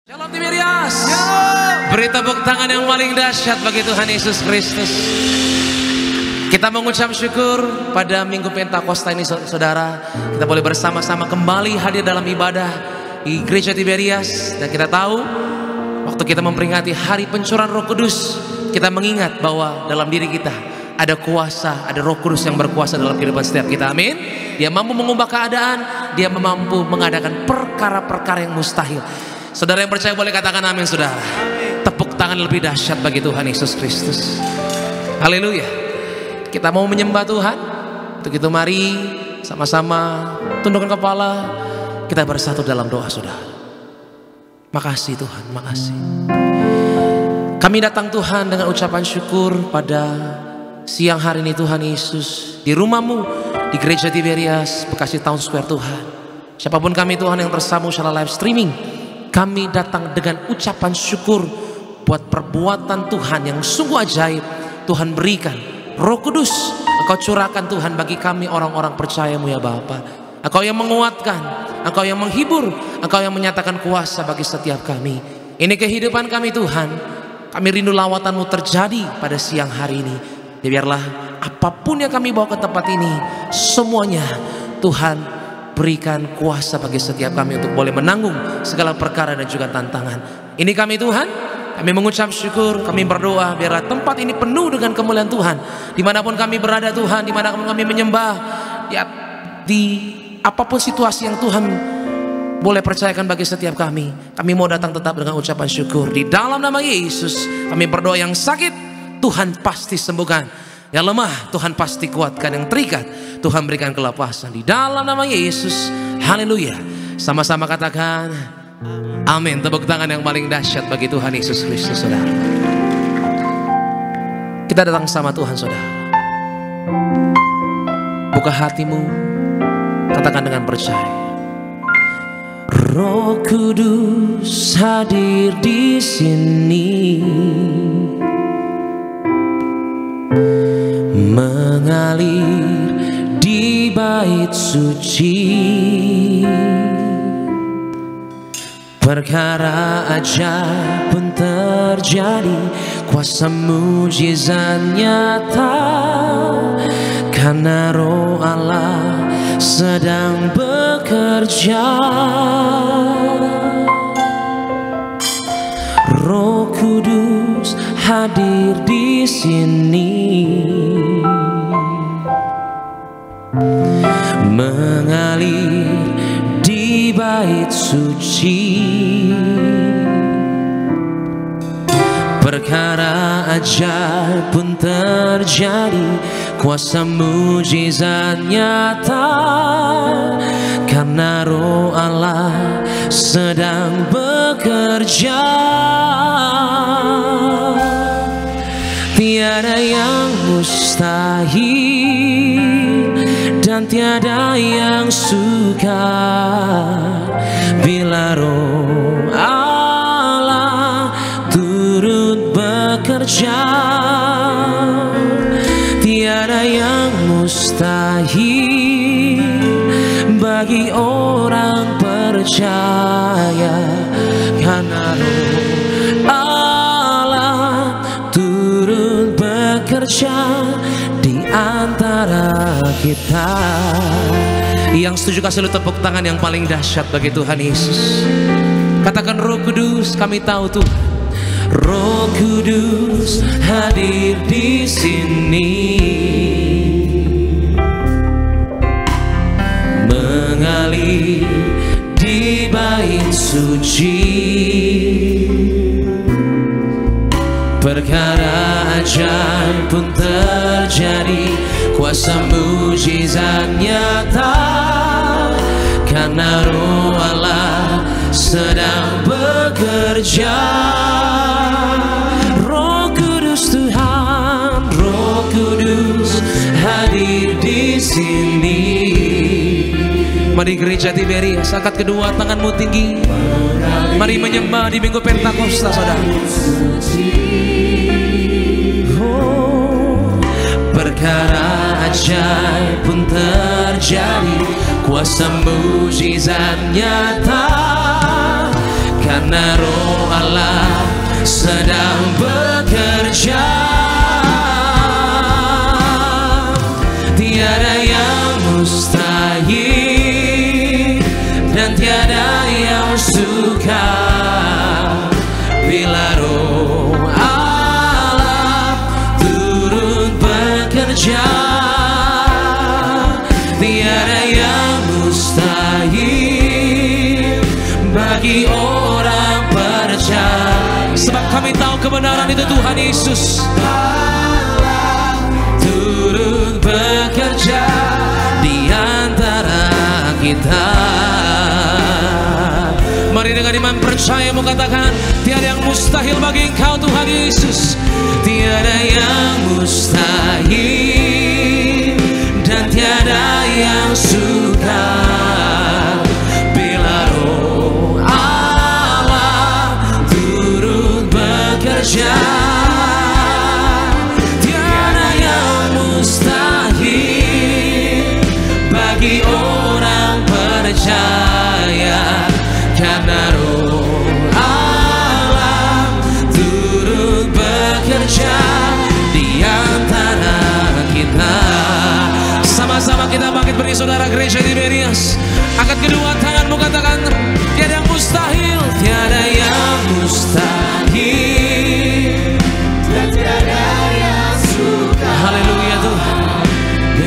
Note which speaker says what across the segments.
Speaker 1: Shalom Tiberias. Beri tepuk tangan yang paling dahsyat bagi Tuhan Yesus Kristus. Kita mengucap syukur pada Minggu Pentakosta ini, saudara. Kita boleh bersama-sama kembali hadir dalam ibadah di Gereja Tiberias. Dan kita tahu, waktu kita memperingati Hari Pencurahan Roh Kudus, kita mengingat bahwa dalam diri kita ada kuasa, ada Roh Kudus yang berkuasa dalam kehidupan setiap kita. Amin. Dia mampu mengubah keadaan, dia mampu mengadakan perkara-perkara yang mustahil. Saudara yang percaya boleh katakan amin, saudara. Tepuk tangan lebih dahsyat bagi Tuhan Yesus Kristus. Haleluya. Kita mau menyembah Tuhan. Untuk itu mari sama-sama tundukkan kepala. Kita bersatu dalam doa, saudara. Makasih Tuhan, makasih. Kami datang Tuhan dengan ucapan syukur pada siang hari ini Tuhan Yesus. Di rumahmu, di Gereja Tiberias, Bekasi Town Square Tuhan. Siapapun kami Tuhan yang tersambung secara live streaming, kami datang dengan ucapan syukur buat perbuatan Tuhan yang sungguh ajaib. Tuhan berikan Roh Kudus, Engkau curahkan Tuhan bagi kami orang-orang percaya-Mu ya Bapa. Engkau yang menguatkan, Engkau yang menghibur, Engkau yang menyatakan kuasa bagi setiap kami. Ini kehidupan kami Tuhan. Kami rindu lawatan-Mu terjadi pada siang hari ini. Ya biarlah apapun yang kami bawa ke tempat ini, semuanya Tuhan berikan kuasa bagi setiap kami untuk boleh menanggung segala perkara dan juga tantangan. Ini kami Tuhan, kami mengucap syukur, kami berdoa biarlah tempat ini penuh dengan kemuliaan Tuhan. Dimanapun kami berada Tuhan, dimanapun kami menyembah, di apapun situasi yang Tuhan boleh percayakan bagi setiap kami, kami mau datang tetap dengan ucapan syukur. Di dalam nama Yesus kami berdoa. Yang sakit Tuhan pasti sembuhkan, yang lemah Tuhan pasti kuatkan, yang terikat Tuhan berikan kelepasan. Di dalam nama Yesus, haleluya. Sama-sama katakan amin. Tepuk tangan yang paling dahsyat bagi Tuhan Yesus Kristus, saudara. Kita datang sama Tuhan, saudara. Buka hatimu, katakan dengan percaya. Roh Kudus hadir di sini, mengalir di bait suci. Perkara ajaib pun terjadi, kuasa mujizat nyata, karena Roh Allah sedang bekerja. Roh Kudus hadir di sini, mengalir di bait suci. Perkara ajaib pun terjadi, kuasa mujizat nyata, karena Roh Allah sedang bekerja. Tiada yang mustahil dan tiada yang sukar bila Roh Allah turut bekerja. Tiada yang mustahil bagi orang percaya, karena Roh Allah turut bekerja di antara kita. Yang setuju kasih lu tepuk tangan yang paling dahsyat bagi Tuhan Yesus. Katakan Roh Kudus, kami tahu Tuhan. Roh Kudus hadir di sini, mengalir di bait suci. Perkara ajaib pun terjadi, kuasa mujizat nyata, karena Roh Allah sedang bekerja. Roh Kudus Tuhan, Roh Kudus hadir di sini. Mari Gereja Tiberias, angkat kedua tanganmu tinggi. Mari menyembah di Minggu Pentakosta, saudara. Perkara ajaib pun terjadi, kuasa mujizat nyata, karena Roh Allah sedang bekerja. Tiada yang mustahil dan tiada yang sukar bila Roh Allah turut bekerja. Tiada yang mustahil bagi orang percaya. Sebab kami tahu kebenaran itu Tuhan Yesus turut bekerja di antara kita. Mari dengan iman percaya mau katakan, tiada yang mustahil bagi Engkau Tuhan Yesus. Tiada yang mustahil dan tiada yang sukar bila Roh Allah turut bekerja. Tiada yang mustahil bagi orang percaya, karena Roh Allah turut bekerja di antara kita. Sama-sama kita bangkit beri saudara gereja di Berias. Angkat kedua tanganmu, katakan, tiada yang mustahil, tiada yang mustahil dan tiada yang sukar. Haleluya Tuhan.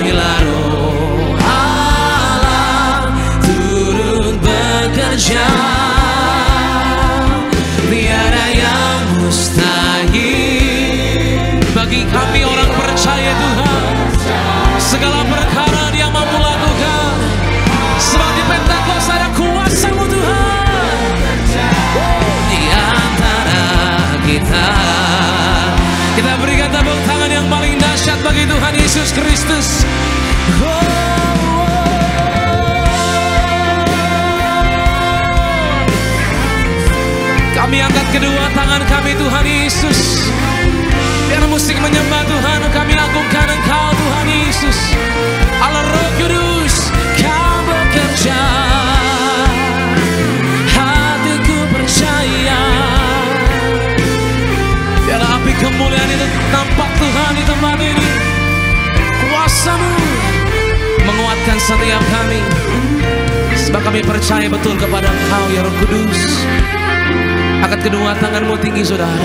Speaker 1: Bila Roh Allah turut bekerja, tiada yang mustahil bagi kami orang percaya Tuhan. Segala perkara Dia mampu lakukan, sebab di Pentakosta ada kuasa-Mu Tuhan di antara kita. Kita berikan tepuk tangan yang paling dahsyat bagi Tuhan Yesus Kristus. Kami angkat kedua tangan kami Tuhan Yesus. Biar musik menyembah Tuhan, kami agungkan Engkau Tuhan Yesus. Allah Roh Kudus, Kau bekerja. Hatiku percaya, biar api kemuliaan itu nampak Tuhan di tempat ini. Kuasa-Mu menguatkan setiap kami, sebab kami percaya betul kepada Engkau ya Roh Kudus. Angkat kedua tanganmu tinggi saudara,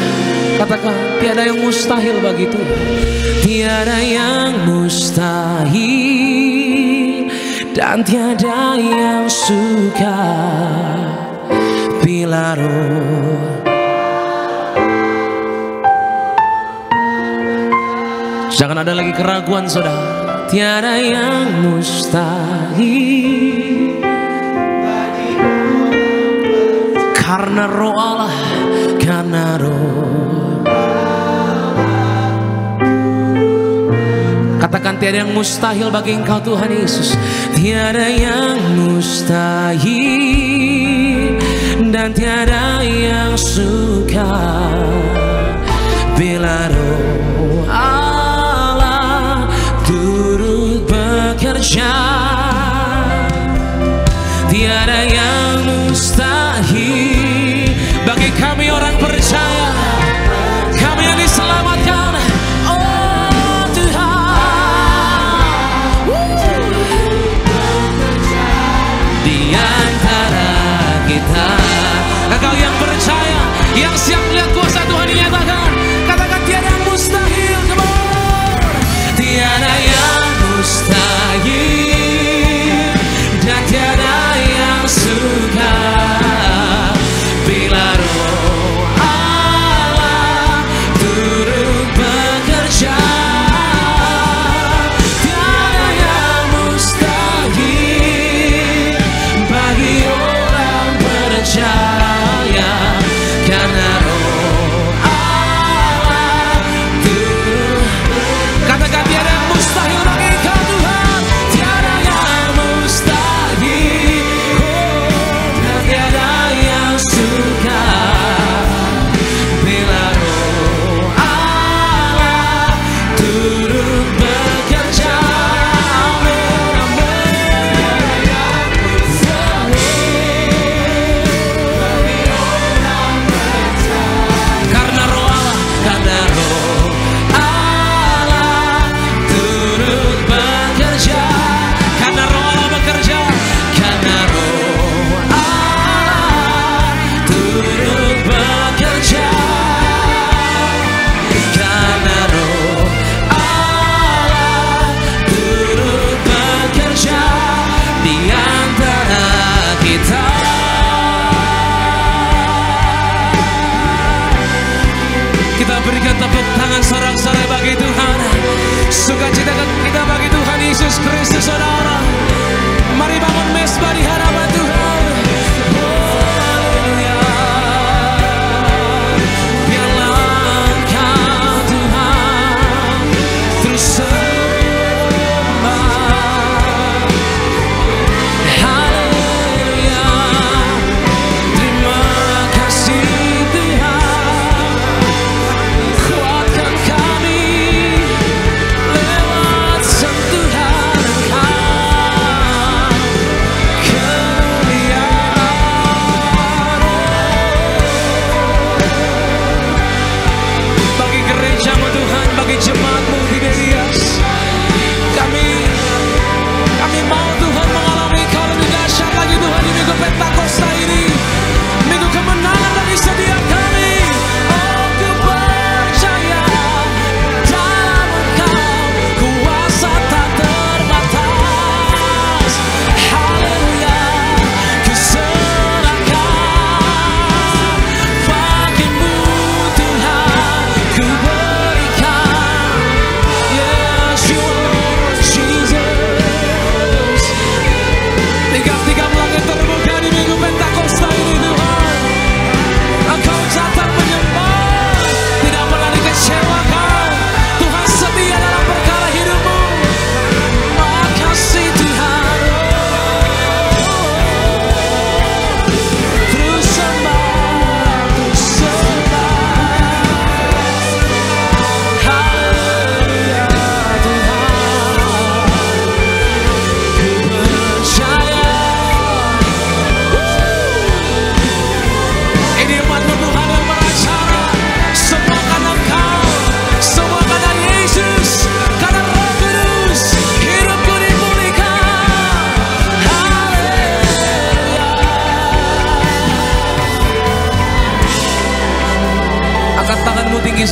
Speaker 1: katakan, tiada yang mustahil bagi Tuhan. Tiada yang mustahil dan tiada yang sukar bila Roh. Jangan ada lagi keraguan saudara. Tiada yang mustahil karena Roh Allah, karena Roh. Katakan, tiada yang mustahil bagi Engkau Tuhan Yesus. Tiada yang mustahil dan tiada yang sukar bila Roh Allah turut bekerja. Tiada yang mustahil bagi kami orang percaya, kami yang diselamatkan. Oh Tuhan, di antara kita. Engkau yang percaya, yang siap melihat kuasa Tuhan dinyatakan, katakan, tiada yang mustahil. Tiada yang mustahil dan tiada yang sukar bila Roh Allah turut bekerja. Tiada yang mustahil bagi orang percaya, karena Roh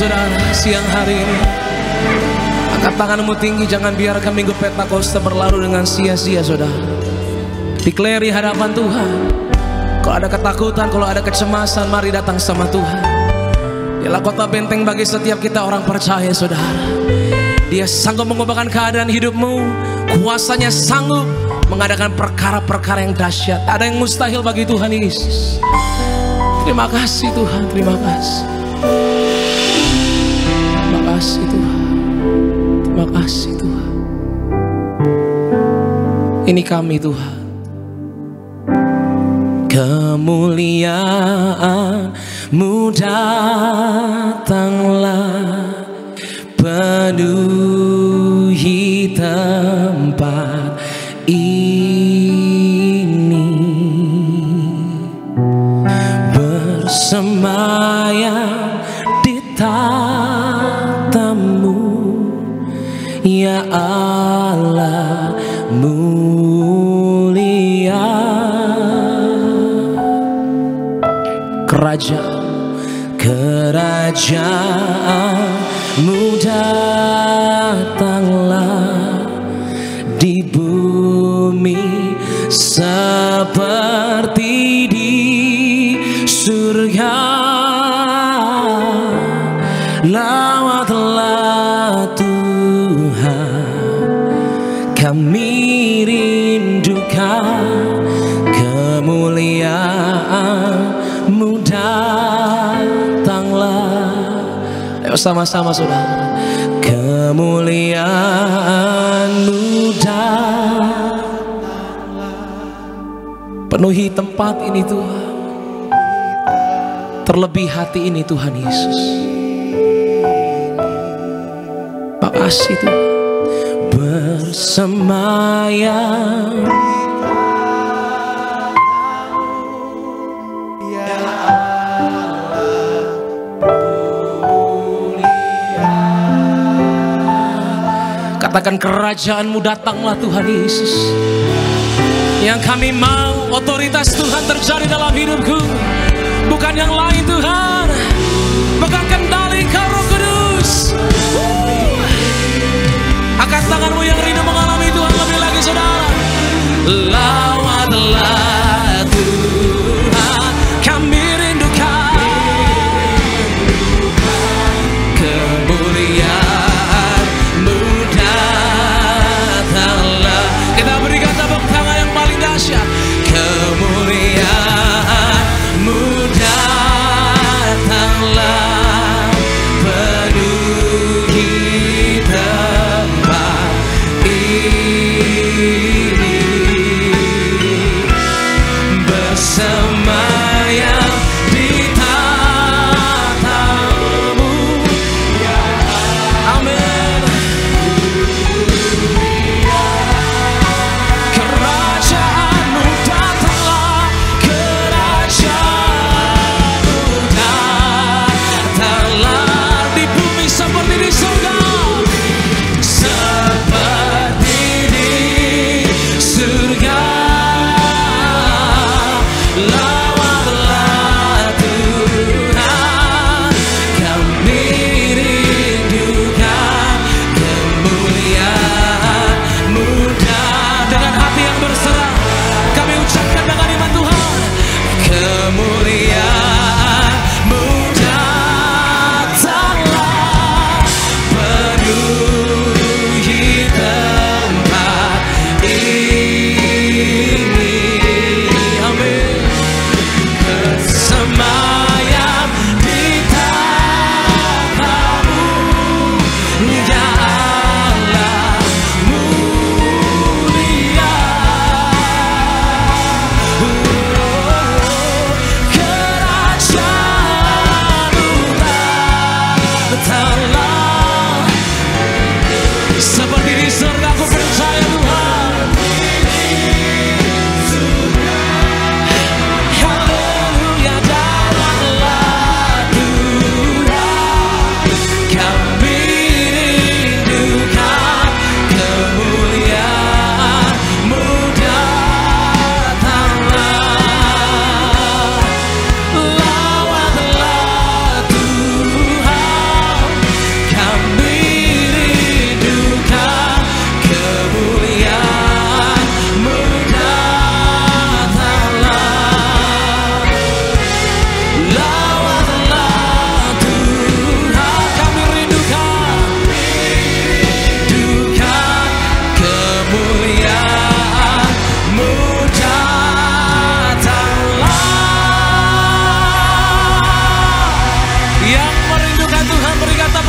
Speaker 1: saudara, siang hari ini angkat tanganmu tinggi, jangan biarkan minggu Pentakosta berlalu dengan sia-sia saudara. Declare di hadapan Tuhan. Kalau ada ketakutan, kalau ada kecemasan, mari datang sama Tuhan. Dialah kota benteng bagi setiap kita orang percaya saudara. Dia sanggup mengubahkan keadaan hidupmu. Kuasanya sanggup mengadakan perkara-perkara yang dahsyat. Ada yang mustahil bagi Tuhan Yesus. Terima kasih Tuhan, terima kasih. Terima kasih Tuhan. Terima kasih Tuhan. Ini kami Tuhan. Kemuliaan-Mu datanglah, penuhi tempat ini, bersemayam di tatamu, ya Allah mulia. Kerajaan-Mu datanglah di bumi seperti di surga. Lawatlah Tuhan, kami rindukan kemuliaan-Mu datanglah. Ayo sama-sama saudara. Kemuliaan-Mu datanglah, penuhi tempat ini Tuhan. Terlebih hati ini Tuhan Yesus. Makasih Tuhan. Bersemayam katakan kerajaan-Mu datanglah Tuhan Yesus. Yang kami mau otoritas Tuhan terjadi dalam hidupku, bukan yang lain Tuhan, bukan kendali Kau Roh Kudus. Angkat tanganmu yang rindu mengalami Tuhan lebih lagi saudara. Lawatlah Tuhan, kami rindukan kemuliaan-Mu datanglah. Kita berikan tepuk tangan yang paling dahsyat. Kemuliaan-Mu datanglah, penuhi tempat ini,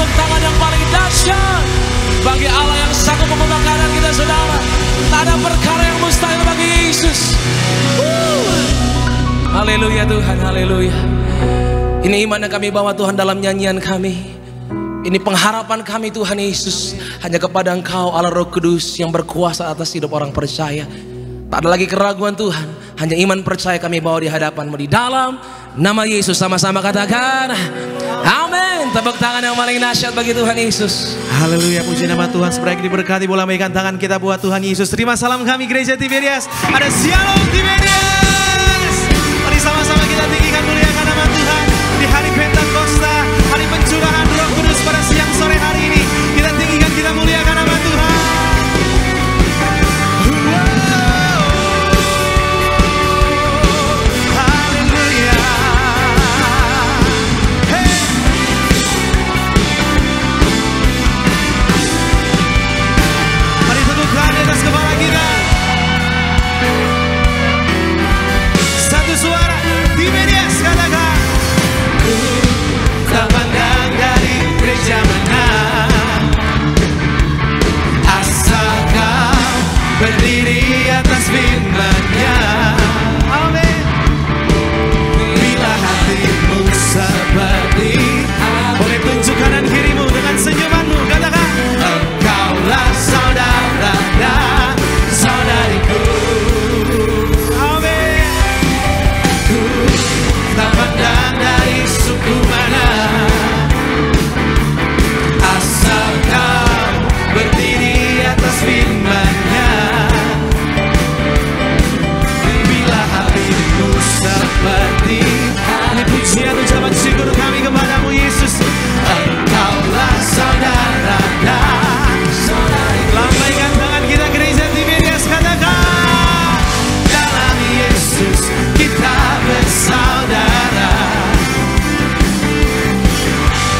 Speaker 1: tepuk tangan yang paling dahsyat bagi Allah yang sanggup mengubah keadaan kita, saudara. Tak ada perkara yang mustahil bagi Yesus. Haleluya Tuhan, haleluya. Ini iman yang kami bawa Tuhan dalam nyanyian kami. Ini pengharapan kami Tuhan Yesus. Hanya kepada Engkau Allah Roh Kudus yang berkuasa atas hidup orang percaya. Tak ada lagi keraguan Tuhan. Hanya iman percaya kami bawa di hadapan-Mu. Di dalam nama Yesus sama-sama katakan amin. Tepuk tangan yang paling dahsyat bagi Tuhan Yesus.
Speaker 2: Haleluya, puji nama Tuhan. Supaya diberkati, boleh lambaikan tangan kita buat Tuhan Yesus. Terima salam kami Gereja Tiberias. Ada Shalom Tiberias. Mari sama-sama kita tinggikan muliakan nama Tuhan. Di hari Pentakosta, hari pencurahan Roh Kudus pada siang sore hari ini, kita tinggikan, kita muliakan nama Tuhan.
Speaker 3: Berdiri atas firman-Nya, amin. Bila hatimu seperti, boleh tunjuk kanan kirimu dengan senyumanmu, katakan engkaulah saudara dan saudariku, amin. Ku tak pandang dari suku mana, asal kau berdiri atas firman-Nya. Seperti ini pujian ucapan syukur kami kepadamu Yesus. Engkaulah saudara dan saudari. Lambaikan tangan kita Gereja Tiberias, katakan dalam Yesus kita bersaudara.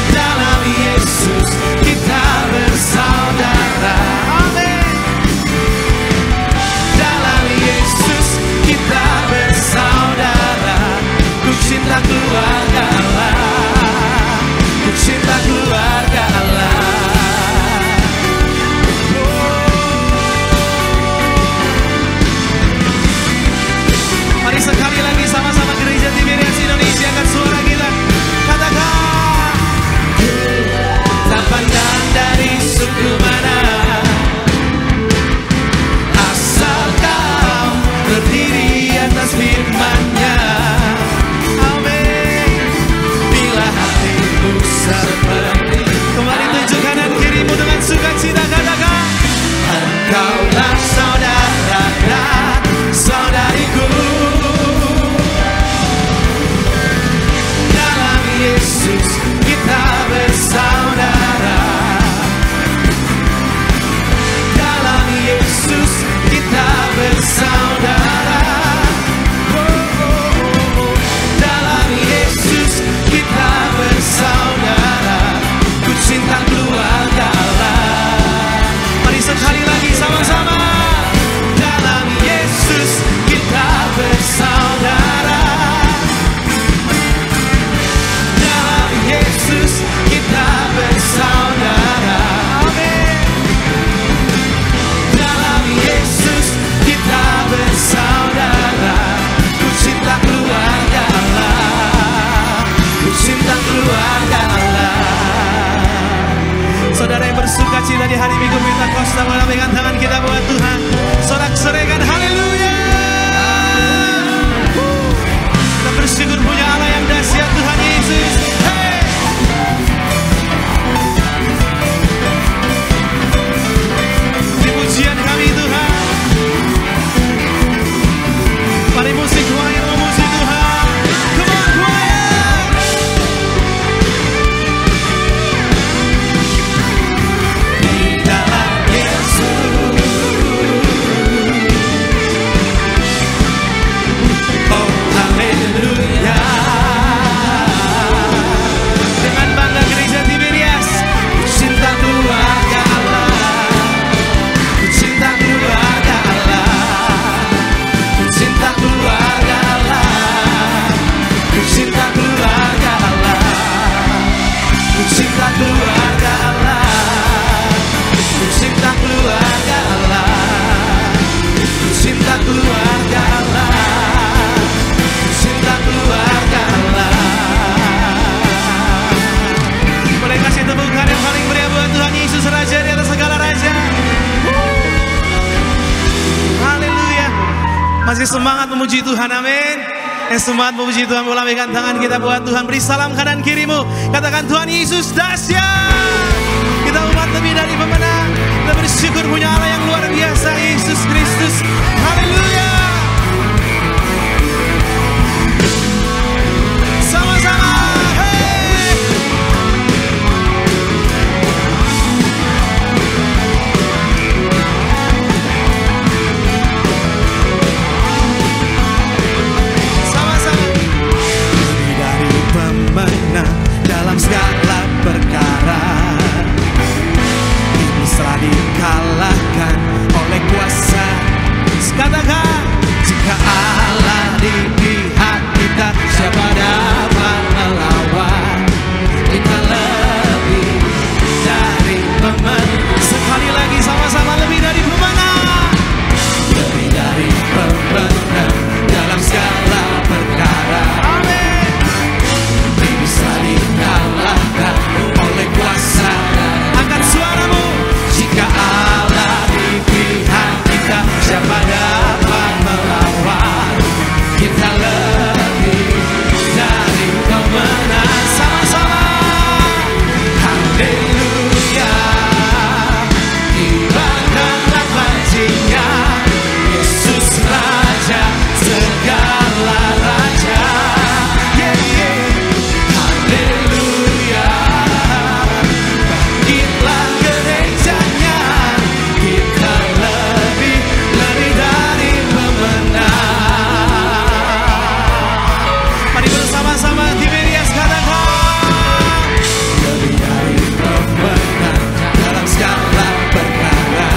Speaker 3: Dalam Yesus kita bersaudara, amin. Dalam Yesus kita bersaudara. Ku cinta keluarga Allah, ku cinta keluarga Allah. Mari sekali lagi sama-sama Gereja Tiberias Indonesia, angkat suara kita, katakan tak pandang dari suku mana, asal kau berdiri atas firman-Nya, amin. Bila hatimu seperti, kembali tunjuk kanan kirimu dengan sukacita, katakan engkaulah saudara dan saudariku. Dalam Yesus kita bersaudara. Dalam Yesus kita bersaudara. Dalam Yesus kita bersaudara. Ku cinta keluarga Allah. Mari sekali lagi sama-sama. Dalam Yesus kita bersaudara. Dalam Yesus kita bersaudara, amin. Dalam Yesus kita bersaudara. Ku cinta keluarga Allah, ku cinta keluarga Allah. Saudara yang bersuka cita di hari Minggu Pentakosta, melambaikan tangan kita buat Tuhan. Sorak-sorekan haleluya. Kita bersyukur punya Allah yang dahsyat, Tuhan Yesus. Hey! Di pujian kami Tuhan. Mari musik choir memuji Tuhan. Come on choir. Di dalam Yesus
Speaker 2: Masih semangat memuji Tuhan, amin. Yang semangat memuji Tuhan, boleh lambaikan tangan kita buat Tuhan. Beri salam kanan kirimu, katakan Tuhan Yesus dahsyat. Kita umat lebih dari pemenang. Kita bersyukur punya Allah yang luar biasa, Yesus Kristus. Haleluya. Sama-sama. Hey. Sama-sama. Lebih dari pemenang dalam segala perkara. Telah dikalahkan oleh kuasa. Katakan, jika Allah di pihak kita, siapa dapat melawan? Kita lebih dari pemenang. Sekali lagi sama-sama, lebih dari pemenang. Lebih dari pemenang dalam segala perkara. Amin. Bisa dikalahkan oleh kuasa. Angkat suaramu. Jika Allah di pihak kita, siapa dapat melawan? Kita lebih dari pemenang. Sama-sama. Haleluya. Kibarkanlah panjinya, Yesus Raja segala raja. Yeah, yeah. Haleluya. Bangkitlah gerejanya, kita lebih dari pemenang. Mari bersama-sama Tiberias katakan, lebih dari pemenang dalam segala perkara.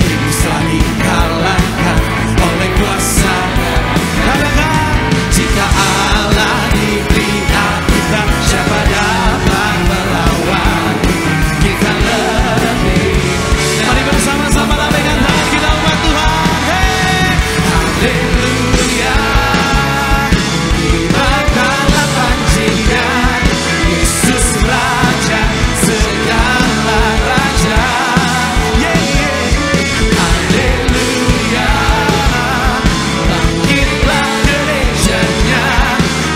Speaker 2: Bisa dikalahkan oleh kuasa. Katakan, jika Allah di pihak kita, siapa dapat melawan? Kita lebih. Mari bersama-sama lambaikan tangan kita umat Tuhan. Hey, haleluya. Kibarkanlah panjinya, Yesus Raja segala raja. Yeah, yeah. Haleluya. Bangkitlah gerejanya,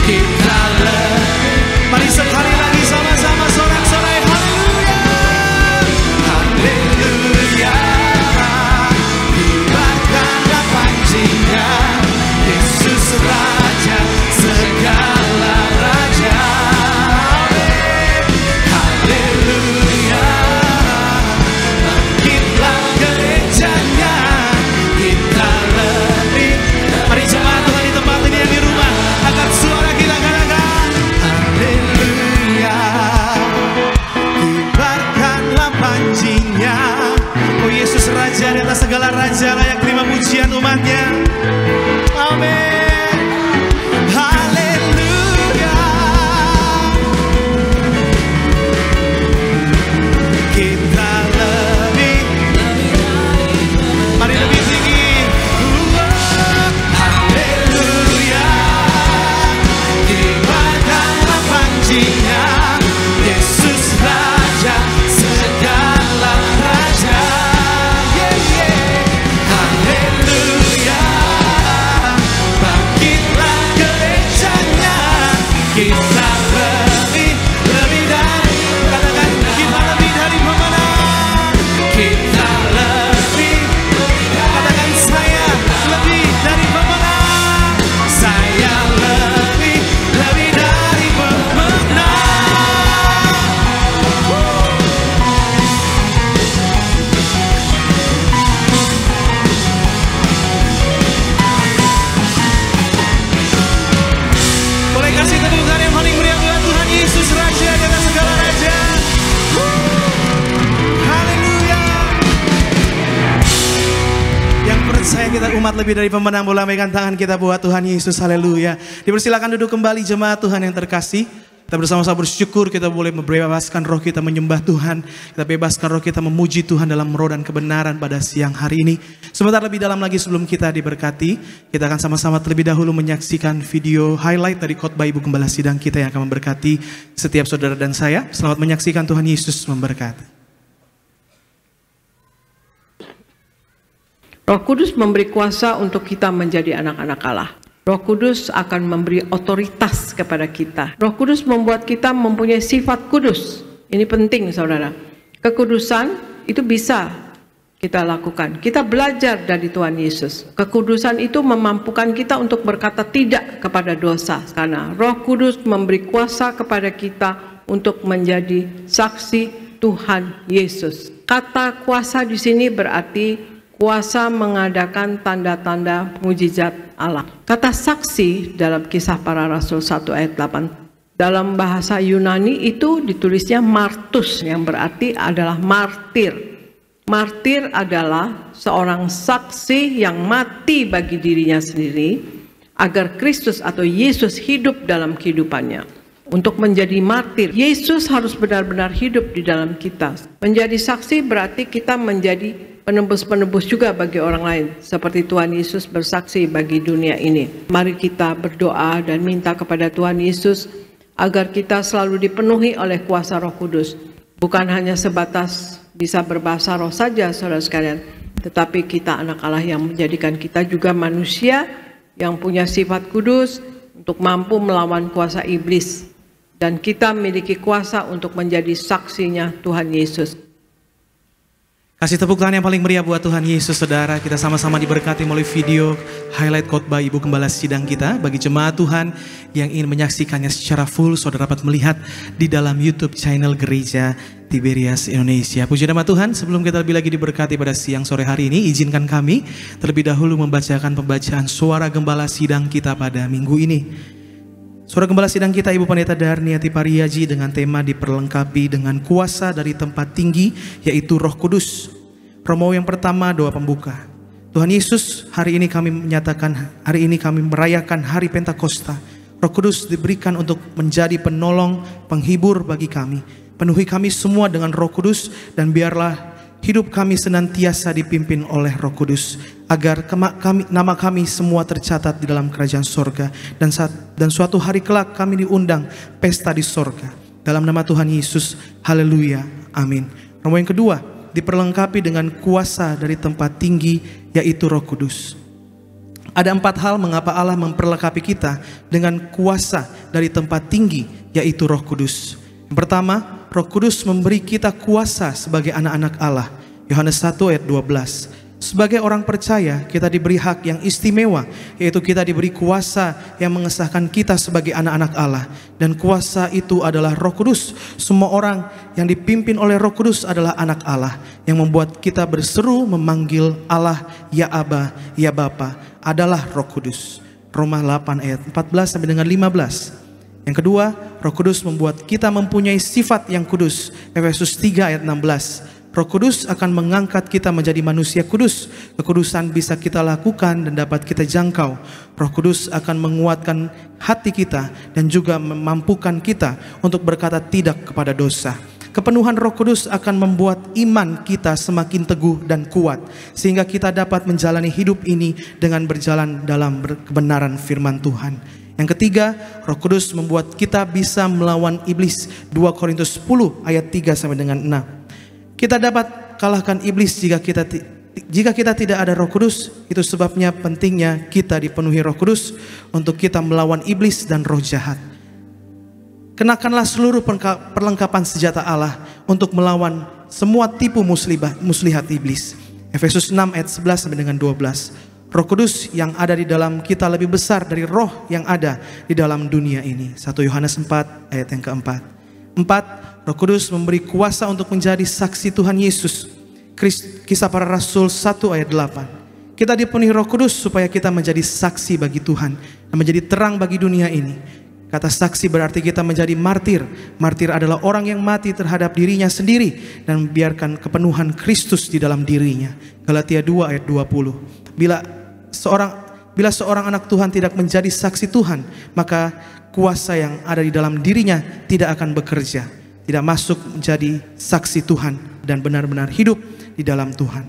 Speaker 2: kita lebih. Mari sekali lagi sama-sama sorak-sorai. Haleluya. Haleluya. Kibarkanlah panjinya, Yesus Raja segala raja. Amin. Haleluya. Bangkitlah gerejanya, kita lebih. Mari jemaat Tuhan di tempat ini yang di rumah, angkat suara kita katakan, haleluya. Kibarkanlah panjinya, oh Yesus Raja di atas segala raja, layak terima pujian umatnya. Amin. Haleluya. Kita lebih. Mari lebih tinggi. Haleluya. Kibarkanlah panjinya, Yesus Raja segala raja. Yeah, yeah. Haleluya. Bangkitlah gerejanya, kita lebih dari. Katakan, kita lebih dari pemenang. Kita lebih. Katakan, saya lebih dari pemenang. Saya lebih dari pemenang. Boleh kasih tepuk tangan yang paling meriah buat Tuhan Yesus Raja di atas segala raja. Haleluya. Yang percaya kita umat lebih dari pemenang, boleh lambaikan tangan kita buat Tuhan Yesus. Haleluya. Dipersilakan duduk kembali jemaat Tuhan yang terkasih. Kita bersama-sama bersyukur kita boleh membebaskan roh kita menyembah Tuhan. Kita bebaskan roh kita memuji Tuhan dalam roh dan kebenaran pada siang hari ini. Sebentar lebih dalam lagi sebelum kita diberkati, kita akan sama-sama terlebih dahulu menyaksikan video highlight dari khotbah Ibu Gembala Sidang kita yang akan memberkati setiap saudara dan saya. Selamat menyaksikan, Tuhan Yesus memberkati.
Speaker 4: Roh Kudus memberi kuasa untuk kita menjadi anak-anak Allah. Roh Kudus akan memberi otoritas kepada kita. Roh Kudus membuat kita mempunyai sifat kudus. Ini penting, saudara. Kekudusan itu bisa kita lakukan. Kita belajar dari Tuhan Yesus. Kekudusan itu memampukan kita untuk berkata tidak kepada dosa. Karena Roh Kudus memberi kuasa kepada kita untuk menjadi saksi Tuhan Yesus. Kata kuasa di sini berarti kuasa mengadakan tanda-tanda mujizat Allah. Kata saksi dalam Kisah Para Rasul 1 ayat 8. Dalam bahasa Yunani itu ditulisnya martus, yang berarti adalah martir. Martir adalah seorang saksi yang mati bagi dirinya sendiri agar Kristus atau Yesus hidup dalam kehidupannya. Untuk menjadi martir, Yesus harus benar-benar hidup di dalam kita. Menjadi saksi berarti kita menjadi penebus-penebus juga bagi orang lain, seperti Tuhan Yesus bersaksi bagi dunia ini. Mari kita berdoa dan minta kepada Tuhan Yesus agar kita selalu dipenuhi oleh kuasa Roh Kudus. Bukan hanya sebatas bisa berbahasa roh saja, saudara sekalian, tetapi kita anak Allah yang menjadikan kita juga manusia yang punya sifat kudus untuk mampu melawan kuasa iblis. Dan kita memiliki kuasa untuk menjadi saksinya Tuhan Yesus.
Speaker 2: Kasih tepuk tangan yang paling meriah buat Tuhan Yesus, saudara. Kita sama-sama diberkati melalui video highlight khotbah Ibu Gembala Sidang kita. Bagi jemaat Tuhan yang ingin menyaksikannya secara full, saudara dapat melihat di dalam YouTube channel Gereja Tiberias Indonesia. Puji nama Tuhan, sebelum kita lebih lagi diberkati pada siang sore hari ini, izinkan kami terlebih dahulu membacakan pembacaan suara Gembala Sidang kita pada minggu ini. Suara Gembala Sidang kita Ibu Pendeta Darniati Pariaji dengan tema diperlengkapi dengan kuasa dari tempat tinggi, yaitu Roh Kudus. Romo yang pertama, doa pembuka. Tuhan Yesus, hari ini kami merayakan hari Pentakosta. Roh Kudus diberikan untuk menjadi penolong, penghibur bagi kami. Penuhi kami semua dengan Roh Kudus, dan biarlah hidup kami senantiasa dipimpin oleh Roh Kudus, agar nama kami semua tercatat di dalam kerajaan sorga, dan suatu hari kelak kami diundang pesta di sorga. Dalam nama Tuhan Yesus, haleluya, amin. Romo yang kedua, diperlengkapi dengan kuasa dari tempat tinggi, yaitu Roh Kudus. Ada 4 hal mengapa Allah memperlengkapi kita dengan kuasa dari tempat tinggi, yaitu Roh Kudus. Yang pertama, Roh Kudus memberi kita kuasa sebagai anak-anak Allah. Yohanes 1 ayat 12. Sebagai orang percaya, kita diberi hak yang istimewa, yaitu kita diberi kuasa yang mengesahkan kita sebagai anak-anak Allah. Dan kuasa itu adalah Roh Kudus. Semua orang yang dipimpin oleh Roh Kudus adalah anak Allah, yang membuat kita berseru memanggil Allah, ya Aba, ya Bapa, adalah Roh Kudus. Roma 8 ayat 14 sampai dengan 15. Yang kedua, Roh Kudus membuat kita mempunyai sifat yang kudus. Efesus 3 ayat 16. Roh Kudus akan mengangkat kita menjadi manusia kudus. Kekudusan bisa kita lakukan dan dapat kita jangkau. Roh Kudus akan menguatkan hati kita dan juga memampukan kita untuk berkata tidak kepada dosa. Kepenuhan Roh Kudus akan membuat iman kita semakin teguh dan kuat, sehingga kita dapat menjalani hidup ini dengan berjalan dalam kebenaran firman Tuhan. Yang ketiga, Roh Kudus membuat kita bisa melawan iblis. 2 Korintus 10 ayat 3 sampai dengan 6. Kita dapat kalahkan iblis jika kita tidak ada Roh Kudus. Itu sebabnya pentingnya kita dipenuhi Roh Kudus untuk kita melawan iblis dan roh jahat. Kenakanlah seluruh perlengkapan senjata Allah untuk melawan semua tipu muslihat iblis. Efesus 6 ayat 11 sampai dengan 12. Roh Kudus yang ada di dalam kita lebih besar dari roh yang ada di dalam dunia ini. 1 Yohanes 4 ayat yang keempat. 4. Roh Kudus memberi kuasa untuk menjadi saksi Tuhan Yesus. Kisah Para Rasul 1 ayat 8. Kita dipenuhi Roh Kudus supaya kita menjadi saksi bagi Tuhan dan menjadi terang bagi dunia ini. Kata saksi berarti kita menjadi martir. Martir adalah orang yang mati terhadap dirinya sendiri dan membiarkan kepenuhan Kristus di dalam dirinya. Galatia 2 ayat 20. Bila seorang anak Tuhan tidak menjadi saksi Tuhan, maka kuasa yang ada di dalam dirinya tidak akan bekerja, tidak masuk menjadi saksi Tuhan dan benar-benar hidup di dalam Tuhan.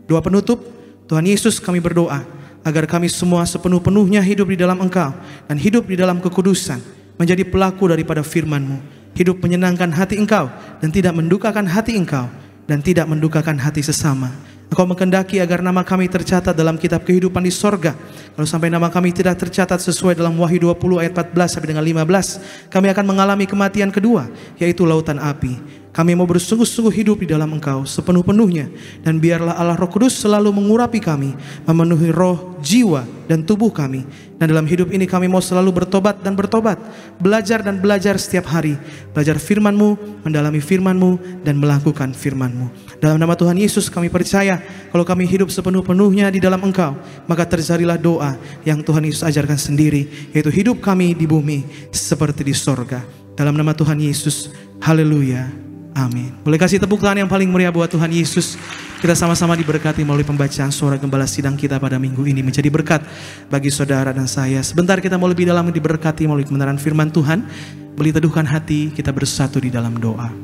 Speaker 2: Doa penutup, Tuhan Yesus, kami berdoa agar kami semua sepenuh-penuhnya hidup di dalam Engkau dan hidup di dalam kekudusan, menjadi pelaku daripada firman-Mu, hidup menyenangkan hati Engkau dan tidak mendukakan hati Engkau dan tidak mendukakan hati sesama. Engkau menghendaki agar nama kami tercatat dalam kitab kehidupan di sorga. Kalau sampai nama kami tidak tercatat sesuai dalam Wahyu 20 ayat 14 sampai dengan 15, kami akan mengalami kematian kedua, yaitu lautan api. Kami mau bersungguh-sungguh hidup di dalam Engkau sepenuh-penuhnya, dan biarlah Allah Roh Kudus selalu mengurapi kami, memenuhi roh, jiwa, dan tubuh kami. Dan dalam hidup ini kami mau selalu bertobat dan bertobat, belajar dan belajar setiap hari, belajar firman-Mu, mendalami firman-Mu, dan melakukan firman-Mu. Dalam nama Tuhan Yesus kami percaya, kalau kami hidup sepenuh-penuhnya di dalam Engkau, maka terjadilah doa yang Tuhan Yesus ajarkan sendiri, yaitu hidup kami di bumi seperti di sorga. Dalam nama Tuhan Yesus, haleluya. Amin. Boleh kasih tepuk tangan yang paling meriah buat Tuhan Yesus. Kita sama-sama diberkati melalui pembacaan suara gembala sidang kita pada minggu ini, menjadi berkat bagi saudara dan saya. Sebentar kita mau lebih dalam diberkati melalui kebenaran firman Tuhan. Beli teduhkan hati, kita bersatu di dalam doa.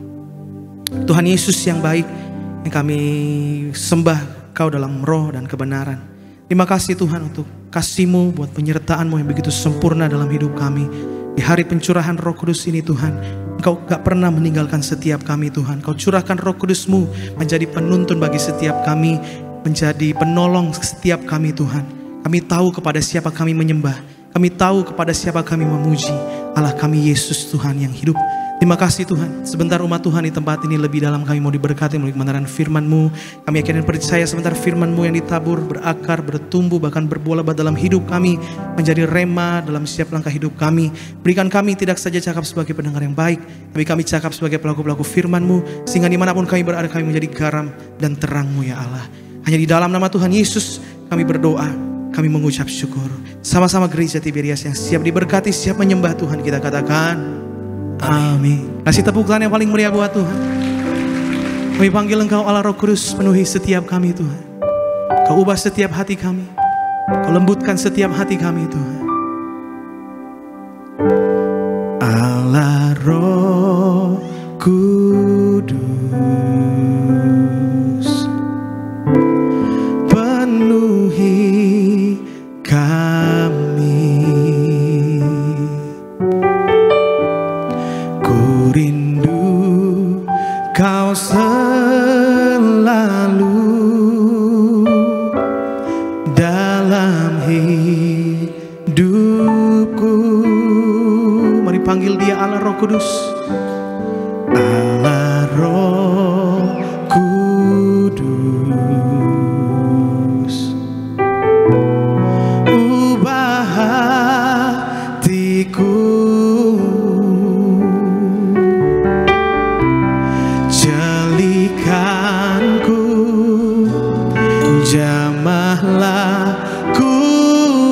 Speaker 2: Tuhan Yesus yang baik, yang kami sembah Kau dalam roh dan kebenaran. Terima kasih Tuhan untuk kasih-Mu, buat penyertaan-Mu yang begitu sempurna dalam hidup kami. Di hari pencurahan Roh Kudus ini Tuhan, Engkau gak pernah meninggalkan setiap kami Tuhan. Kau curahkan Roh Kudus-Mu menjadi penuntun bagi setiap kami, menjadi penolong setiap kami Tuhan. Kami tahu kepada siapa kami menyembah, kami tahu kepada siapa kami memuji. Allah kami Yesus Tuhan yang hidup. Terima kasih Tuhan. Sebentar umat Tuhan di tempat ini lebih dalam kami mau diberkati melalui kebenaran firman-Mu. Kami yakin dan percaya sebentar firman-Mu yang ditabur, berakar, bertumbuh, bahkan berbuah lebat dalam hidup kami, menjadi rema dalam setiap langkah hidup kami. Berikan kami tidak saja cakap sebagai pendengar yang baik, tapi kami cakap sebagai pelaku-pelaku firman-Mu, sehingga dimanapun kami berada kami menjadi garam dan terang-Mu ya Allah. Hanya di dalam nama Tuhan Yesus kami berdoa, kami mengucap syukur. Sama-sama gereja Tiberias yang siap diberkati, siap menyembah Tuhan, kita katakan amin. Kasih tepuk tangan yang paling meriah buat Tuhan. Kami panggil Engkau Allah Roh Kudus, penuhi setiap kami Tuhan. Kau ubah setiap hati kami, Kau lembutkan setiap hati kami Tuhan. Allah Roh Kudus, penuhi kami. Rindu Kau selalu dalam hidupku. Mari panggil Dia Allah Roh Kudus. Allah Roh Kudus, ubah hatiku, jamahlah ku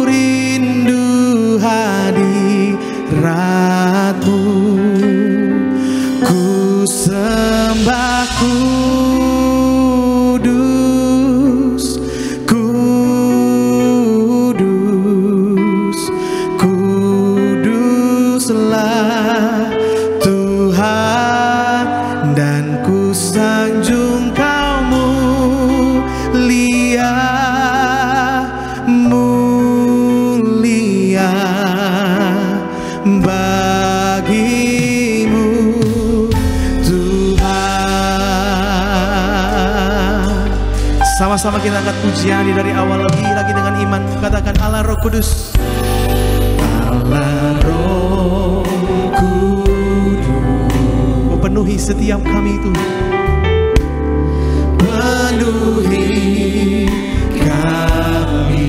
Speaker 2: rindu hadirat-Mu, ku sembah kudus, kudus, kuduslah Tuhan, dan ku sanjung Kau mulia, mulia bagi-Mu Tuhan. Sama-sama kita angkat pujian dari awal lagi dengan iman. Katakan Allah Roh Kudus, Allah Roh Kudus, penuhi setiap kami Tuhan. Penuhi kami,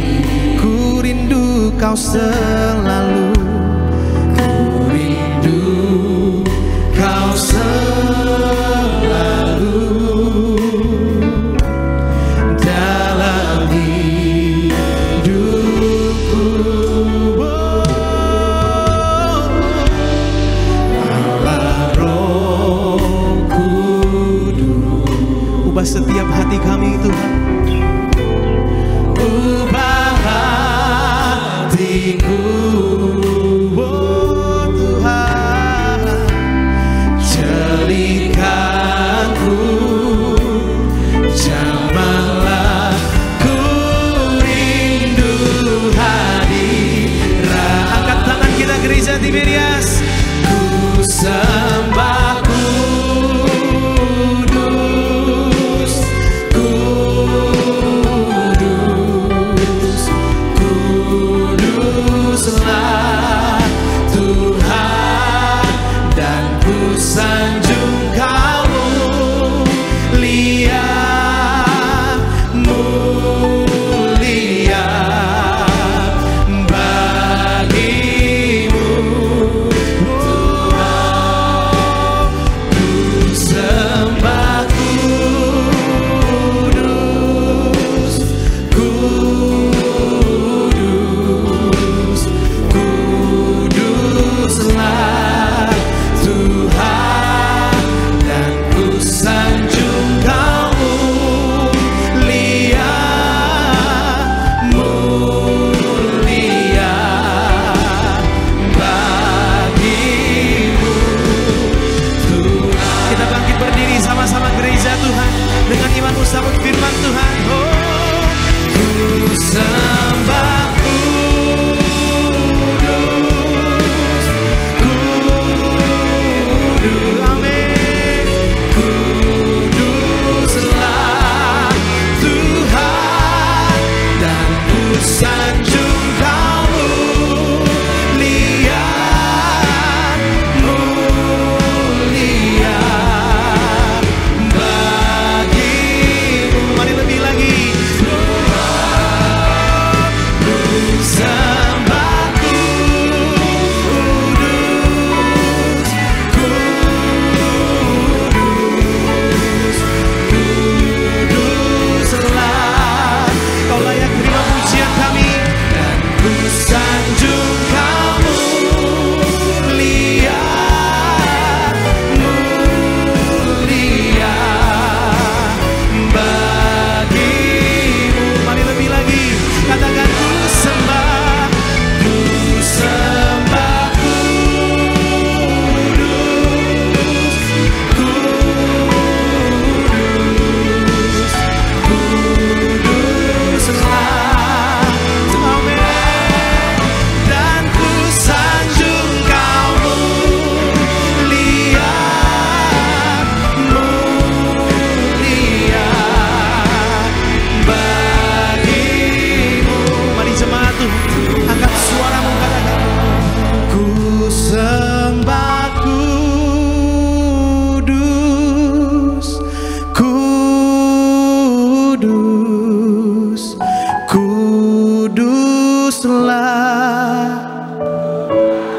Speaker 2: ku rindu Kau selalu, ku rindu Kau selalu dalam hidupku. Allah Roh Kudus, ubah setiap hati kami Tuhan. Ubah hatiku,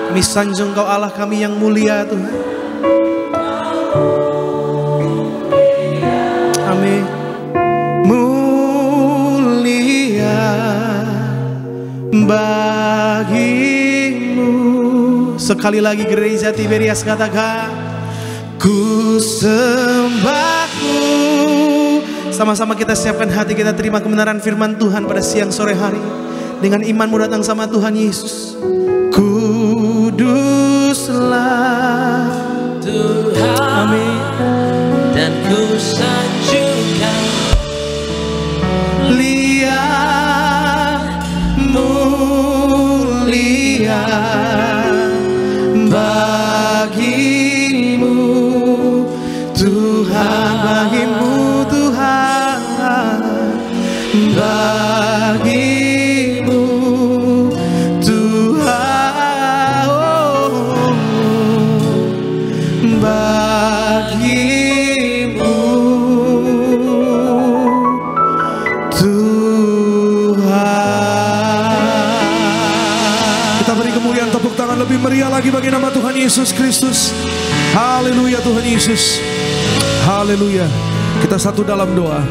Speaker 2: Kami sanjung Kau Allah kami yang mulia Tuhan. Amin. Mulia bagimu. Sekali lagi gereja Tiberias katakan, ku sembahmu. Sama-sama kita siapkan hati kita terima kebenaran firman Tuhan pada siang sore hari. Dengan imanmu datang sama Tuhan Yesus. Kuduslah
Speaker 1: Tuhan,
Speaker 2: amin.
Speaker 1: dan ku sanjungkan
Speaker 2: mulia bagimu Tuhan, bagimu Tuhan, bagimu Tuhan, oh, bagimu Tuhan. Kita beri kemuliaan, tepuk tangan lebih meriah lagi bagi nama Tuhan Yesus Kristus. Haleluya Tuhan Yesus. Haleluya. Kita satu dalam doa.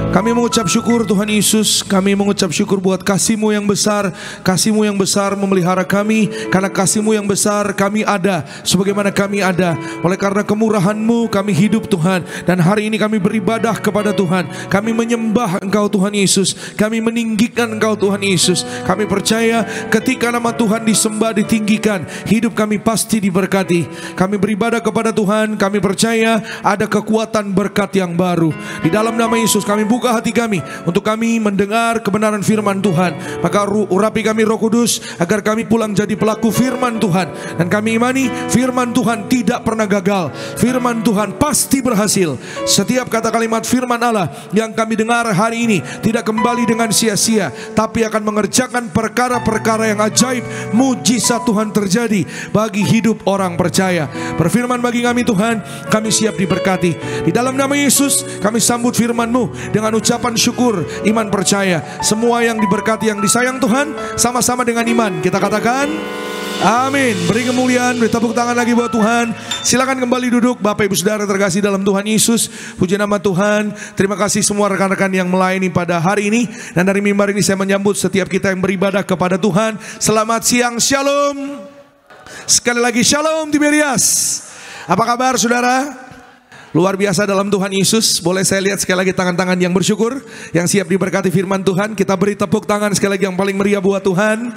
Speaker 2: Kami mengucap syukur Tuhan Yesus. Kami mengucap syukur buat kasih-Mu yang besar. Kasih-Mu yang besar memelihara kami. Karena kasih-Mu yang besar kami ada sebagaimana kami ada. Oleh karena kemurahan-Mu kami hidup Tuhan. Dan hari ini kami beribadah kepada Tuhan. Kami menyembah Engkau Tuhan Yesus. Kami meninggikan Engkau Tuhan Yesus. Kami percaya ketika nama Tuhan disembah, ditinggikan, hidup kami pasti diberkati. Kami beribadah kepada Tuhan. Kami percaya ada kekuatan berkat yang baru. Di dalam nama Yesus kami buka hati kami untuk kami mendengar kebenaran firman Tuhan. Maka urapi kami Roh Kudus agar kami pulang jadi pelaku firman Tuhan. Dan kami imani firman Tuhan tidak pernah gagal. Firman Tuhan pasti berhasil. Setiap kata kalimat firman Allah yang kami dengar hari ini tidak kembali dengan sia-sia, tapi akan mengerjakan perkara-perkara yang ajaib, mujizat Tuhan terjadi bagi hidup orang percaya. Berfirman bagi kami Tuhan, kami siap diberkati. Di dalam nama Yesus kami sambut firman-Mu dengan ucapan syukur, iman percaya. Semua yang diberkati, yang disayang Tuhan, sama-sama dengan iman kita katakan amin. Beri kemuliaan, beri tepuk tangan lagi buat Tuhan. Silakan kembali duduk Bapak Ibu Saudara terkasih dalam Tuhan Yesus. Puji nama Tuhan. Terima kasih semua rekan-rekan yang melayani pada hari ini. Dan dari mimbar ini saya menyambut setiap kita yang beribadah kepada Tuhan. Selamat siang, shalom. Sekali lagi shalom Tiberias. Apa kabar saudara? Luar biasa dalam Tuhan Yesus. Boleh saya lihat sekali lagi tangan-tangan yang bersyukur, yang siap diberkati firman Tuhan. Kita beri tepuk tangan sekali lagi yang paling meriah buat Tuhan.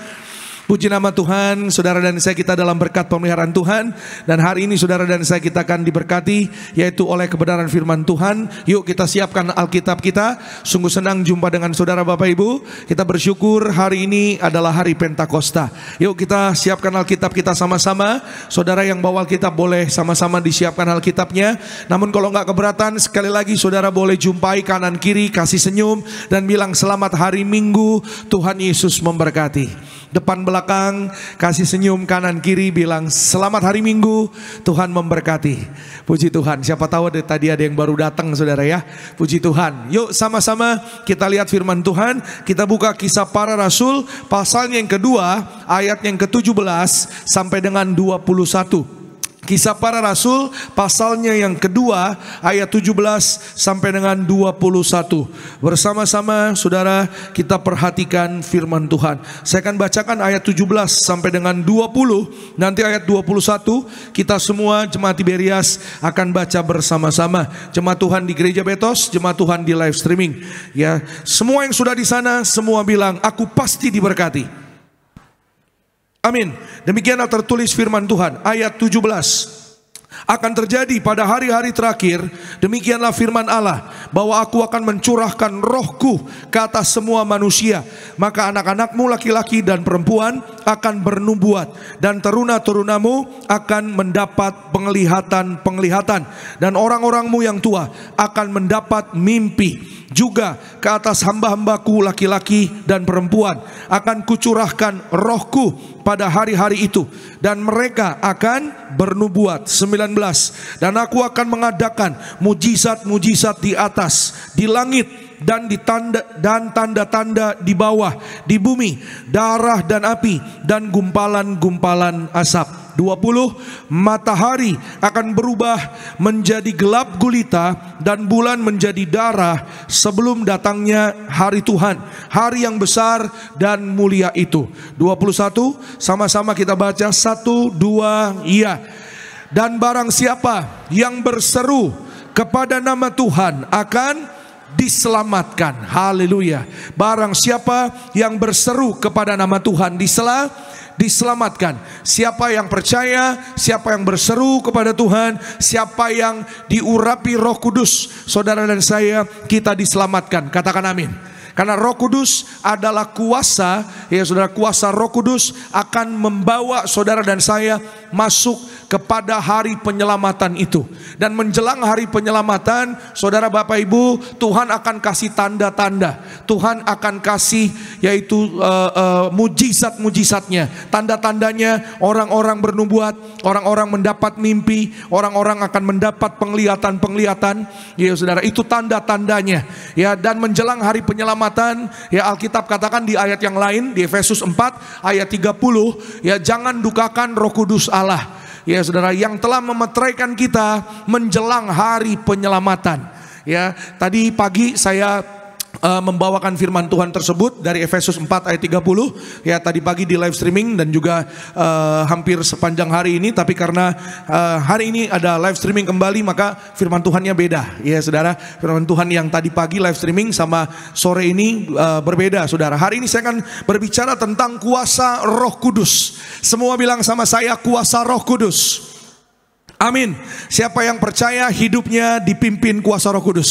Speaker 2: Puji nama Tuhan, saudara dan saya kita dalam berkat pemeliharaan Tuhan. Dan hari ini saudara dan saya kita akan diberkati, yaitu oleh kebenaran firman Tuhan. Yuk kita siapkan Alkitab kita. Sungguh senang jumpa dengan saudara Bapak Ibu. Kita bersyukur hari ini adalah hari Pentakosta. Yuk kita siapkan Alkitab kita sama-sama. Saudara yang bawa Alkitab boleh sama-sama disiapkan Alkitabnya. Namun kalau nggak keberatan, sekali lagi saudara boleh jumpai kanan kiri, kasih senyum dan bilang selamat hari Minggu, Tuhan Yesus memberkati. Depan belakang kasih senyum, kanan kiri bilang selamat hari Minggu, Tuhan memberkati. Puji Tuhan. Siapa tahu tadi ada yang baru datang saudara ya. Puji Tuhan. Yuk sama-sama kita lihat firman Tuhan. Kita buka Kisah Para Rasul pasalnya yang kedua, ayat yang ke-17 sampai dengan 21. Kisah Para Rasul pasalnya yang kedua ayat 17 sampai dengan 21. Bersama-sama saudara kita perhatikan firman Tuhan. Saya akan bacakan ayat 17 sampai dengan 20. Nanti ayat 21 kita semua jemaat Tiberias akan baca bersama-sama. Jemaat Tuhan di Gereja Betos, jemaat Tuhan di live streaming. Ya, semua yang sudah di sana semua bilang aku pasti diberkati. Amin. Demikianlah tertulis firman Tuhan ayat 17. Akan terjadi pada hari-hari terakhir, demikianlah firman Allah, bahwa aku akan mencurahkan rohku ke atas semua manusia. Maka anak-anakmu laki-laki dan perempuan akan bernubuat, dan teruna-terunamu akan mendapat penglihatan-penglihatan, dan orang-orangmu yang tua akan mendapat mimpi. Juga ke atas hamba-hambaku laki-laki dan perempuan akan kucurahkan rohku pada hari-hari itu, dan mereka akan bernubuat. 19. Dan aku akan mengadakan mujizat-mujizat di atas, di langit
Speaker 5: dan tanda-tanda di bawah, di bumi, darah dan api dan gumpalan-gumpalan asap. 20, matahari akan berubah menjadi gelap gulita dan bulan menjadi darah sebelum datangnya hari Tuhan, hari yang besar dan mulia itu. 21, sama-sama kita baca 1, 2, iya. Dan barang siapa yang berseru kepada nama Tuhan akan diselamatkan. Haleluya. Barang siapa yang berseru kepada nama Tuhan diselamatkan. Siapa yang percaya, siapa yang berseru kepada Tuhan, siapa yang diurapi Roh Kudus, saudara dan saya, kita diselamatkan. Katakan amin. Karena Roh Kudus adalah kuasa, ya saudara, kuasa Roh Kudus akan membawa saudara dan saya masuk kepada hari penyelamatan itu. Dan menjelang hari penyelamatan, saudara Bapak Ibu, Tuhan akan kasih tanda-tanda. Tuhan akan kasih yaitu mujizat-mujizatnya. Tanda-tandanya, orang-orang bernubuat, orang-orang mendapat mimpi, orang-orang akan mendapat penglihatan-penglihatan. Ya saudara, itu tanda-tandanya. Ya, dan menjelang hari penyelamatan, ya Alkitab katakan di ayat yang lain, di Efesus 4 ayat 30, ya jangan dukakan Roh Kudus Allah. Ya saudara, yang telah memeteraikan kita menjelang hari penyelamatan. Ya, tadi pagi saya membawakan firman Tuhan tersebut dari Efesus 4 ayat 30. Ya, tadi pagi di live streaming dan juga hampir sepanjang hari ini. Tapi karena hari ini ada live streaming kembali, maka firman Tuhannya beda. Ya saudara, firman Tuhan yang tadi pagi live streaming sama sore ini berbeda saudara. Hari ini saya akan berbicara tentang kuasa Roh Kudus. Semua bilang sama saya, kuasa Roh Kudus. Amin. Siapa yang percaya hidupnya dipimpin kuasa Roh Kudus?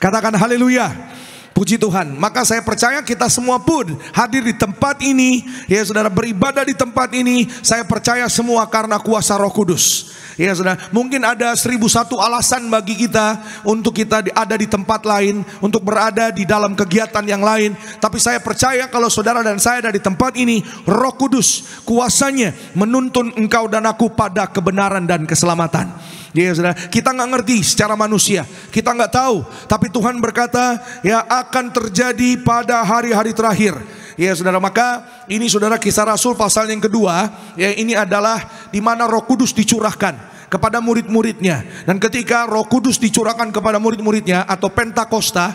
Speaker 5: Katakan haleluya. Puji Tuhan. Maka saya percaya kita semua pun hadir di tempat ini, ya saudara, beribadah di tempat ini, saya percaya semua karena kuasa Roh Kudus. Ya saudara, mungkin ada 1001 alasan bagi kita untuk kita ada di tempat lain, untuk berada di dalam kegiatan yang lain. Tapi saya percaya kalau saudara dan saya ada di tempat ini, Roh Kudus kuasanya menuntun engkau dan aku pada kebenaran dan keselamatan. Ya saudara, kita nggak ngerti secara manusia, kita nggak tahu, tapi Tuhan berkata ya akan terjadi pada hari-hari terakhir. Ya saudara, maka ini saudara Kisah Rasul pasal yang kedua, ya ini adalah di mana Roh Kudus dicurahkan kepada murid-muridnya. Dan ketika Roh Kudus dicurahkan kepada murid-muridnya atau Pentakosta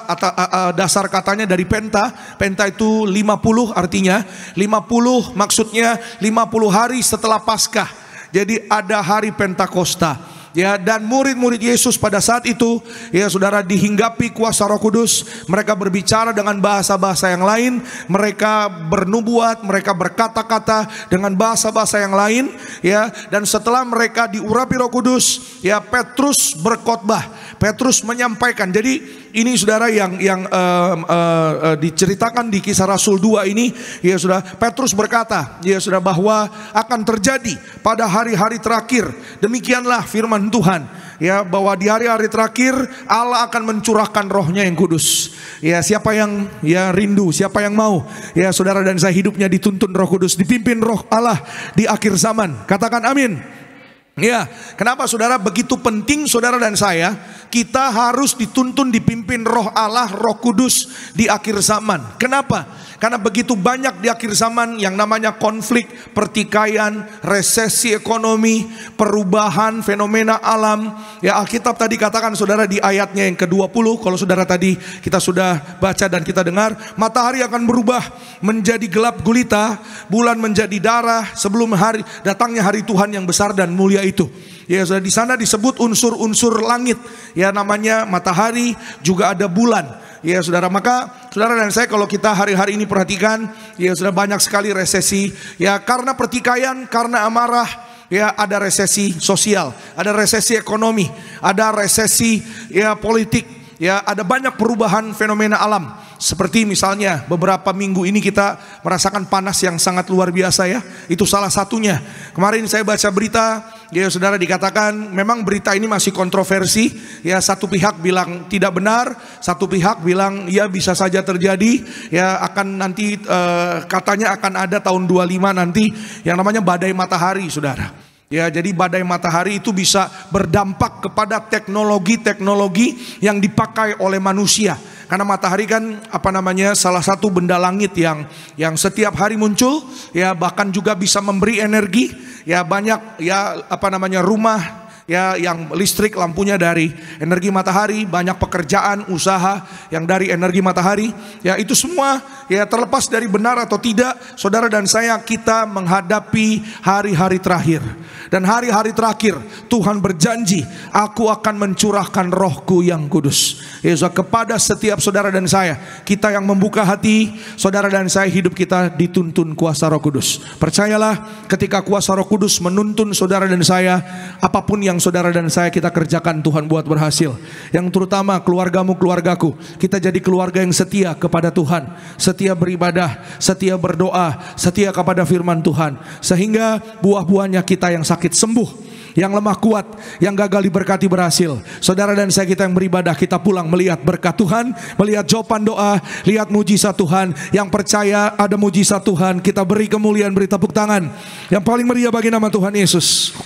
Speaker 5: atau dasar katanya dari Penta itu 50, artinya 50 maksudnya 50 hari setelah Paskah. Jadi ada hari Pentakosta. Ya, dan murid-murid Yesus pada saat itu, ya saudara, dihinggapi kuasa Roh Kudus. Mereka berbicara dengan bahasa-bahasa yang lain, mereka bernubuat, mereka berkata-kata dengan bahasa-bahasa yang lain, ya. Dan setelah mereka diurapi Roh Kudus, ya Petrus berkhotbah, Petrus menyampaikan. Jadi ini saudara yang diceritakan di Kisah Rasul 2 ini, ya saudara, Petrus berkata, ya saudara, bahwa akan terjadi pada hari-hari terakhir. Demikianlah firman Tuhan, ya, bahwa di hari-hari terakhir Allah akan mencurahkan Rohnya yang kudus. Ya, siapa yang ya rindu, siapa yang mau, ya saudara dan saya hidupnya dituntun Roh Kudus, dipimpin Roh Allah di akhir zaman. Katakan amin. Ya, kenapa saudara begitu penting saudara dan saya, kita harus dituntun dipimpin Roh Allah, Roh Kudus di akhir zaman. Kenapa? Karena begitu banyak di akhir zaman yang namanya konflik, pertikaian, resesi ekonomi, perubahan, fenomena alam. Ya, Alkitab tadi katakan saudara di ayatnya yang ke-20, kalau saudara tadi kita sudah baca dan kita dengar, matahari akan berubah menjadi gelap gulita, bulan menjadi darah sebelum datangnya hari Tuhan yang besar dan mulia itu. Ya, saudara, di sana disebut unsur-unsur langit, ya namanya matahari, juga ada bulan. Ya saudara, maka saudara dan saya kalau kita hari-hari ini perhatikan, ya sudah banyak sekali resesi. Ya karena pertikaian, karena amarah, ya ada resesi sosial, ada resesi ekonomi, ada resesi ya politik, ya ada banyak perubahan fenomena alam. Seperti misalnya beberapa minggu ini kita merasakan panas yang sangat luar biasa, ya. Itu salah satunya. Kemarin saya baca berita, ya saudara, dikatakan memang berita ini masih kontroversi. Ya, satu pihak bilang tidak benar, satu pihak bilang ya bisa saja terjadi. Ya akan nanti katanya akan ada tahun 25 nanti yang namanya badai matahari, saudara. Ya, jadi badai matahari itu bisa berdampak kepada teknologi-teknologi yang dipakai oleh manusia. Karena matahari kan salah satu benda langit yang setiap hari muncul, ya, bahkan juga bisa memberi energi. Ya, banyak rumah ya yang listrik lampunya dari energi matahari, banyak pekerjaan usaha yang dari energi matahari. Ya, itu semua ya terlepas dari benar atau tidak, saudara dan saya, kita menghadapi hari-hari terakhir. Dan hari-hari terakhir Tuhan berjanji, aku akan mencurahkan rohku yang kudus. Yesus, kepada setiap saudara dan saya, kita yang membuka hati, saudara dan saya, hidup kita dituntun kuasa Roh Kudus. Percayalah, ketika kuasa Roh Kudus menuntun saudara dan saya, apapun yang saudara dan saya kita kerjakan, Tuhan buat berhasil. Yang terutama keluargamu, keluargaku, kita jadi keluarga yang setia kepada Tuhan, setia beribadah, setia berdoa, setia kepada firman Tuhan, sehingga buah-buahnya kita yang sakit sembuh, yang lemah kuat, yang gagal diberkati berhasil. Saudara dan saya, kita yang beribadah, kita pulang melihat berkat Tuhan, melihat jawaban doa, lihat mujizat Tuhan. Yang percaya ada mujizat Tuhan, kita beri kemuliaan, beri tepuk tangan yang paling meriah bagi nama Tuhan Yesus.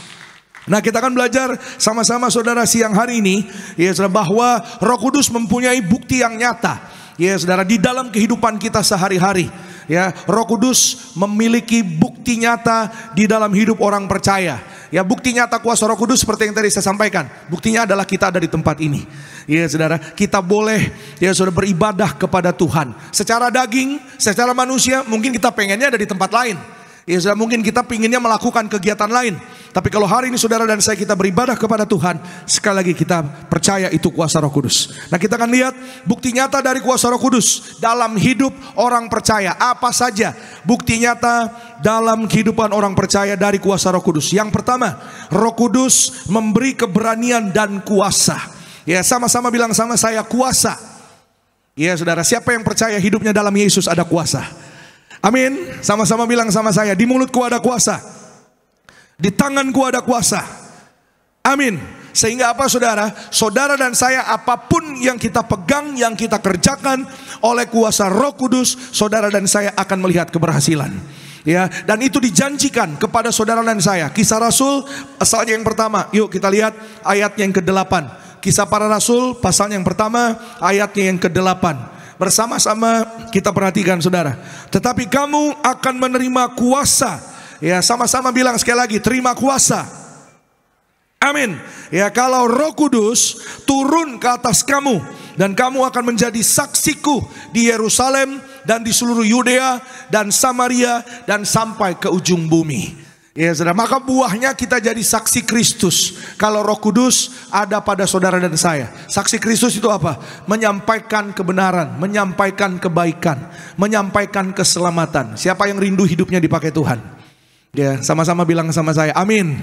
Speaker 5: Nah, kita akan belajar sama-sama saudara siang hari ini, ya saudara, bahwa Roh Kudus mempunyai bukti yang nyata, ya saudara, di dalam kehidupan kita sehari-hari. Ya, Roh Kudus memiliki bukti nyata di dalam hidup orang percaya. Ya, bukti nyata kuasa Roh Kudus seperti yang tadi saya sampaikan. Buktinya adalah kita ada di tempat ini. Ya saudara, kita boleh ya saudara beribadah kepada Tuhan. Secara daging, secara manusia mungkin kita pengennya ada di tempat lain. Ya saudara, mungkin kita pinginnya melakukan kegiatan lain. Tapi kalau hari ini saudara dan saya kita beribadah kepada Tuhan, sekali lagi kita percaya itu kuasa Roh Kudus. Nah, kita akan lihat bukti nyata dari kuasa Roh Kudus dalam hidup orang percaya. Apa saja bukti nyata dalam kehidupan orang percaya dari kuasa Roh Kudus? Yang pertama, Roh Kudus memberi keberanian dan kuasa. Ya, sama-sama bilang sama saya, kuasa. Ya saudara, siapa yang percaya hidupnya dalam Yesus ada kuasa? Amin. Sama-sama bilang sama saya, di mulutku ada kuasa, di tanganku ada kuasa. Amin. Sehingga apa saudara? Saudara dan saya, apapun yang kita pegang, yang kita kerjakan oleh kuasa Roh Kudus, saudara dan saya akan melihat keberhasilan. Ya, dan itu dijanjikan kepada saudara dan saya. Kisah Rasul pasalnya yang pertama. Yuk kita lihat ayatnya yang ke-8. Kisah para Rasul pasalnya yang pertama, ayatnya yang ke-8. Bersama-sama kita perhatikan saudara. Tetapi kamu akan menerima kuasa. Ya, sama-sama bilang sekali lagi, terima kuasa. Amin. Ya, kalau Roh Kudus turun ke atas kamu, dan kamu akan menjadi saksiku di Yerusalem dan di seluruh Yudea dan Samaria dan sampai ke ujung bumi. Ya saudara, maka buahnya kita jadi saksi Kristus. Kalau Roh Kudus ada pada saudara dan saya. Saksi Kristus itu apa? Menyampaikan kebenaran, menyampaikan kebaikan, menyampaikan keselamatan. Siapa yang rindu hidupnya dipakai Tuhan? Ya, sama-sama bilang sama saya, amin.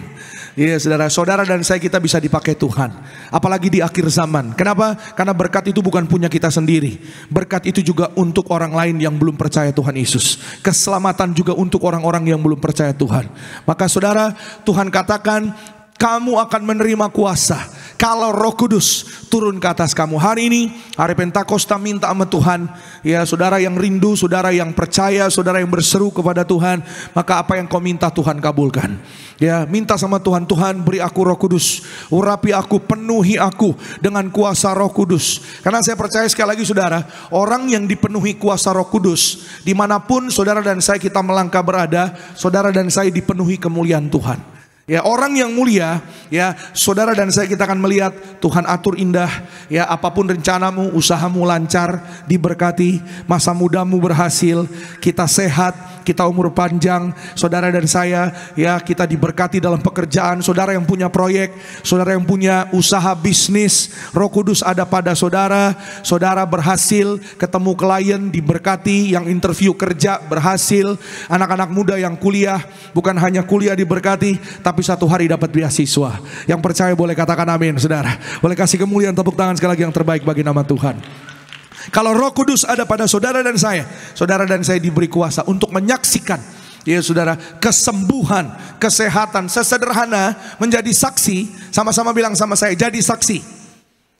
Speaker 5: Ya saudara, saudara dan saya kita bisa dipakai Tuhan. Apalagi di akhir zaman. Kenapa? Karena berkat itu bukan punya kita sendiri. Berkat itu juga untuk orang lain yang belum percaya Tuhan Yesus. Keselamatan juga untuk orang-orang yang belum percaya Tuhan. Maka saudara, Tuhan katakan, kamu akan menerima kuasa kalau Roh Kudus turun ke atas kamu. Hari ini, hari Pentakosta, minta sama Tuhan. Ya saudara yang rindu, saudara yang percaya, saudara yang berseru kepada Tuhan, maka apa yang kau minta Tuhan kabulkan. Ya, minta sama Tuhan, Tuhan beri aku Roh Kudus, urapi aku, penuhi aku dengan kuasa Roh Kudus. Karena saya percaya sekali lagi saudara, orang yang dipenuhi kuasa Roh Kudus, dimanapun saudara dan saya kita melangkah berada, saudara dan saya dipenuhi kemuliaan Tuhan. Ya, orang yang mulia, ya saudara dan saya kita akan melihat Tuhan atur indah. Ya, apapun rencanamu, usahamu lancar, diberkati, masa mudamu berhasil, kita sehat, kita umur panjang, saudara dan saya, ya kita diberkati dalam pekerjaan. Saudara yang punya proyek, saudara yang punya usaha bisnis, Roh Kudus ada pada saudara. Saudara berhasil ketemu klien, diberkati. Yang interview kerja berhasil. Anak-anak muda yang kuliah, bukan hanya kuliah diberkati, tapi satu hari dapat beasiswa. Yang percaya boleh katakan amin saudara. Boleh kasih kemuliaan, tepuk tangan sekali lagi yang terbaik bagi nama Tuhan. Kalau Roh Kudus ada pada saudara dan saya diberi kuasa untuk menyaksikan, ya saudara, kesembuhan, kesehatan, sesederhana menjadi saksi. Sama-sama bilang sama saya, jadi saksi.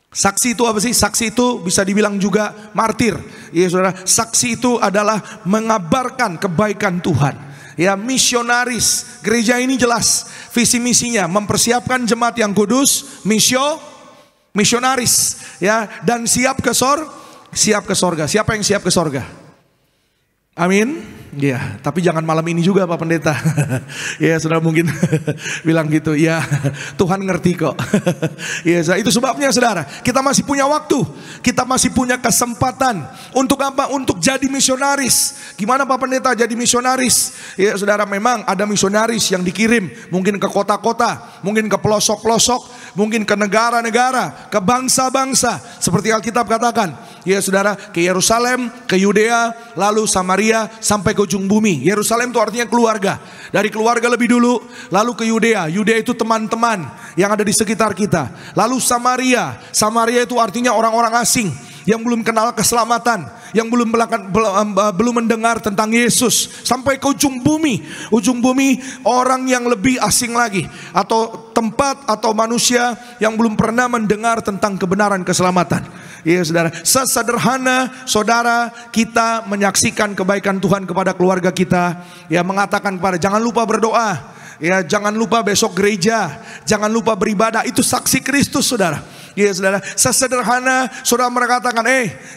Speaker 5: Saksi itu apa sih? Saksi itu bisa dibilang juga martir. Ya saudara, saksi itu adalah mengabarkan kebaikan Tuhan. ya misionaris. Gereja ini jelas visi misinya mempersiapkan jemaat yang kudus, misionaris, ya, dan siap ke sorga. Siapa yang siap ke sorga? Amin. Ya, tapi jangan malam ini juga Pak Pendeta. Ya, saudara mungkin bilang gitu. Ya, Tuhan ngerti kok. Ya, itu sebabnya saudara, kita masih punya waktu, kita masih punya kesempatan. Untuk apa? Untuk jadi misionaris. Gimana Pak Pendeta jadi misionaris? Ya, saudara, memang ada misionaris yang dikirim, mungkin ke kota-kota, mungkin ke pelosok-pelosok, mungkin ke negara-negara, ke bangsa-bangsa. Seperti Alkitab katakan, ya saudara, ke Yerusalem, ke Yudea, lalu Samaria, sampai ke ujung bumi. Yerusalem itu artinya keluarga. Dari keluarga lebih dulu, lalu ke Yudea. Yudea itu teman-teman yang ada di sekitar kita. Lalu Samaria. Samaria itu artinya orang-orang asing yang belum kenal keselamatan, yang belum mendengar tentang Yesus. Sampai ke ujung bumi. Ujung bumi orang yang lebih asing lagi, atau tempat atau manusia yang belum pernah mendengar tentang kebenaran keselamatan. Ya saudara, sesederhana saudara kita menyaksikan kebaikan Tuhan kepada keluarga kita, ya mengatakan kepada jangan lupa berdoa, ya jangan lupa besok gereja, jangan lupa beribadah, itu saksi Kristus saudara. Ya saudara, sesederhana saudara mengatakan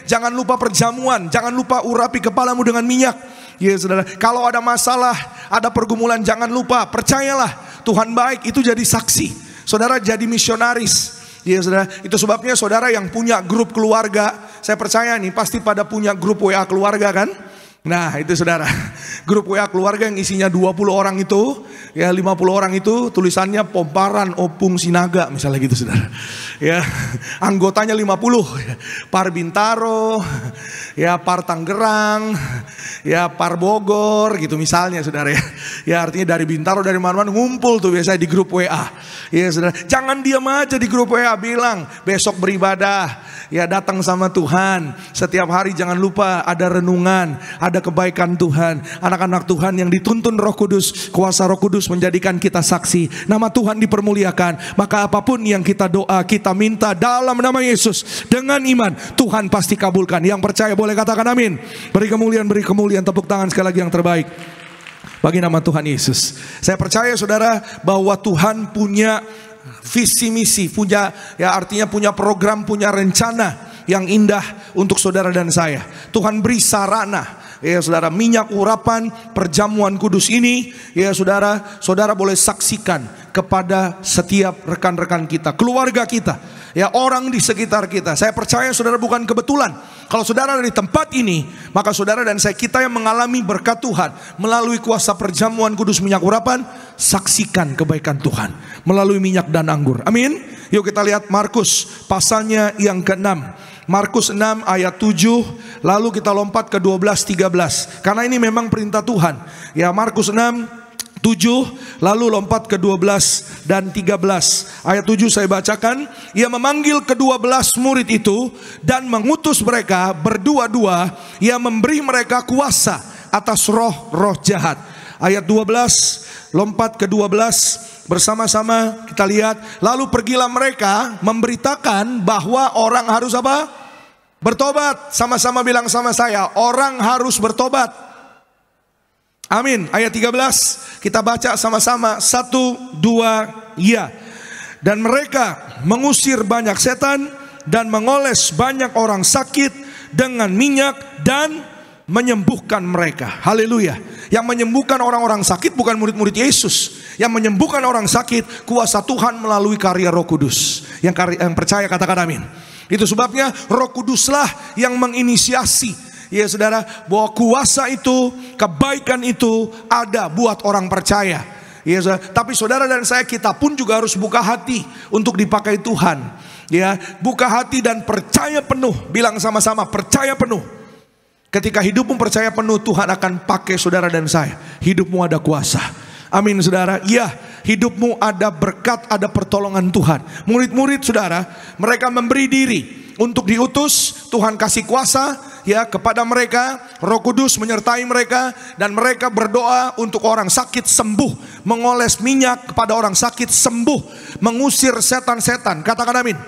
Speaker 5: jangan lupa perjamuan, jangan lupa urapi kepalamu dengan minyak. Ya saudara, kalau ada masalah, ada pergumulan, jangan lupa, percayalah Tuhan baik, itu jadi saksi. Saudara jadi misionaris. Ya saudara, itu sebabnya saudara yang punya grup keluarga, saya percaya nih pasti pada punya grup WA keluarga kan? Nah itu saudara, grup WA keluarga yang isinya 20 orang itu, ya 50 orang itu tulisannya Pomparan Opung Sinaga misalnya gitu saudara. Ya, anggotanya 50, Par Bintaro, ya Par Tangerang, ya Par Bogor gitu misalnya saudara ya. Ya artinya dari Bintaro, dari mana-mana ngumpul tuh biasanya di grup WA. Ya saudara, jangan diam aja di grup WA, bilang besok beribadah, ya datang sama Tuhan. Setiap hari jangan lupa ada renungan, ada kebaikan Tuhan. Anak-anak Tuhan yang dituntun Roh Kudus, kuasa Roh Kudus menjadikan kita saksi. Nama Tuhan dipermuliakan. Maka apapun yang kita doa, kita minta dalam nama Yesus dengan iman, Tuhan pasti kabulkan. Yang percaya boleh katakan amin. Beri kemuliaan, tepuk tangan sekali lagi yang terbaik bagi nama Tuhan Yesus. Saya percaya saudara bahwa Tuhan punya visi misi, punya, ya artinya punya program, punya rencana yang indah untuk saudara dan saya. Tuhan beri sarana, ya saudara, minyak urapan perjamuan kudus ini, ya saudara, saudara boleh saksikan kepada setiap rekan-rekan kita, keluarga kita, ya orang di sekitar kita. Saya percaya saudara bukan kebetulan. Kalau saudara dari tempat ini, maka saudara dan saya, kita yang mengalami berkat Tuhan melalui kuasa perjamuan kudus minyak urapan, saksikan kebaikan Tuhan melalui minyak dan anggur. Amin. Yuk kita lihat Markus pasalnya yang ke-6. Markus 6 ayat 7, lalu kita lompat ke 12-13. Karena ini memang perintah Tuhan. Ya, Markus 6 7 lalu lompat ke 12 dan 13. Ayat 7 saya bacakan. Ia memanggil ke-12 murid itu dan mengutus mereka berdua-dua. Ia memberi mereka kuasa atas roh-roh jahat. Ayat 12 lompat ke 12 bersama-sama kita lihat. Lalu pergilah mereka memberitakan bahwa orang harus apa? Bertobat. Sama-sama bilang sama saya, orang harus bertobat. Amin. Ayat 13 kita baca sama-sama. 1, 2, ya. Dan mereka mengusir banyak setan dan mengoles banyak orang sakit dengan minyak dan menyembuhkan mereka. Haleluya. Yang menyembuhkan orang-orang sakit bukan murid-murid Yesus. Yang menyembuhkan orang sakit kuasa Tuhan melalui karya Roh Kudus. Yang percaya katakan amin. Itu sebabnya Roh Kuduslah yang menginisiasi, ya saudara, bahwa kuasa itu, kebaikan itu ada buat orang percaya. Ya saudara, tapi saudara dan saya, kita pun juga harus buka hati untuk dipakai Tuhan. Ya, buka hati dan percaya penuh. Bilang sama-sama, percaya penuh. Ketika hidupmu percaya penuh, Tuhan akan pakai saudara dan saya. Hidupmu ada kuasa. Amin saudara. Ya, hidupmu ada berkat, ada pertolongan Tuhan. Murid-murid saudara, mereka memberi diri untuk diutus. Tuhan kasih kuasa, ya, kepada mereka. Roh Kudus menyertai mereka dan mereka berdoa untuk orang sakit sembuh, mengoles minyak kepada orang sakit sembuh, mengusir setan-setan. Katakan amin.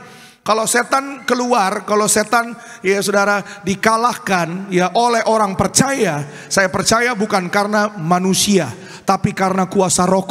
Speaker 5: Kalau setan keluar, kalau setan, ya saudara, dikalahkan ya oleh orang percaya, saya percaya bukan karena manusia, tapi karena kuasa Roh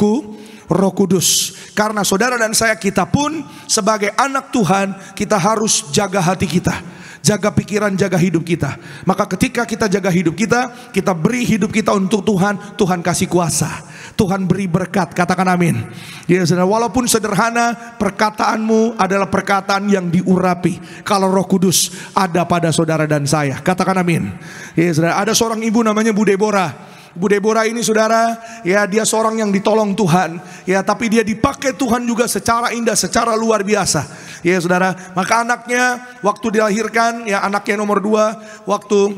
Speaker 5: Kudus. Karena saudara dan saya, kita pun sebagai anak Tuhan, kita harus jaga hati kita, jaga pikiran, jaga hidup kita. Maka ketika kita jaga hidup kita, kita beri hidup kita untuk Tuhan, Tuhan kasih kuasa, Tuhan beri berkat. Katakan amin. Ya saudara, walaupun sederhana, perkataanmu adalah perkataan yang diurapi kalau Roh Kudus ada pada saudara dan saya. Katakan amin. Ya saudara, ada seorang ibu namanya Bu Deborah. Bu Deborah ini saudara, ya dia seorang yang ditolong Tuhan, ya tapi dia dipakai Tuhan juga secara indah, secara luar biasa. Ya saudara, maka anaknya waktu dilahirkan, ya anaknya nomor 2, waktu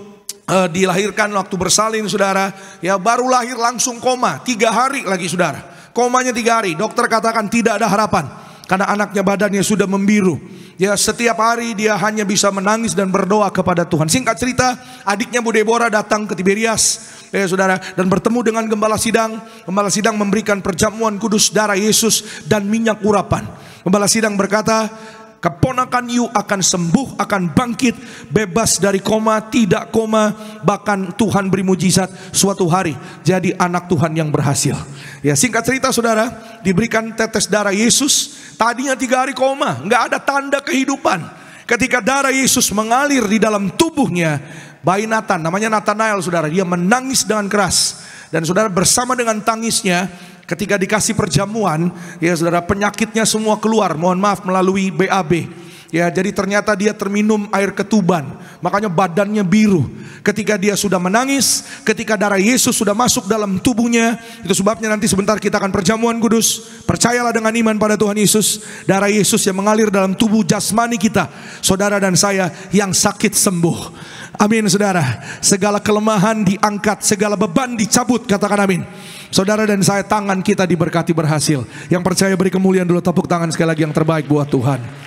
Speaker 5: dilahirkan, waktu bersalin saudara, ya baru lahir langsung koma 3 hari lagi saudara. Komanya 3 hari, dokter katakan tidak ada harapan karena anaknya badannya sudah membiru. Ya setiap hari dia hanya bisa menangis dan berdoa kepada Tuhan. Singkat cerita, adiknya Bu Deborah datang ke Tiberias, ya saudara, dan bertemu dengan gembala sidang. Gembala sidang memberikan perjamuan kudus darah Yesus dan minyak urapan. Gembala sidang berkata, keponakan you akan sembuh, akan bangkit, bebas dari koma, tidak koma, bahkan Tuhan beri mujizat suatu hari jadi anak Tuhan yang berhasil. Ya singkat cerita saudara, diberikan tetes darah Yesus. Tadinya 3 hari koma, nggak ada tanda kehidupan. Ketika darah Yesus mengalir di dalam tubuhnya, bayi Nathan, namanya Nathanael saudara, dia menangis dengan keras. Dan saudara, bersama dengan tangisnya, ketika dikasih perjamuan, ya saudara, penyakitnya semua keluar, mohon maaf, melalui BAB. Ya, jadi ternyata dia terminum air ketuban, makanya badannya biru. Ketika dia sudah menangis, ketika darah Yesus sudah masuk dalam tubuhnya, itu sebabnya nanti sebentar kita akan perjamuan kudus. Percayalah dengan iman pada Tuhan Yesus, darah Yesus yang mengalir dalam tubuh jasmani kita, saudara dan saya yang sakit sembuh. Amin saudara. Segala kelemahan diangkat, segala beban dicabut, katakan amin. Saudara dan saya, tangan kita diberkati berhasil. Yang percaya beri kemuliaan dulu, tepuk tangan sekali lagi yang terbaik buat Tuhan.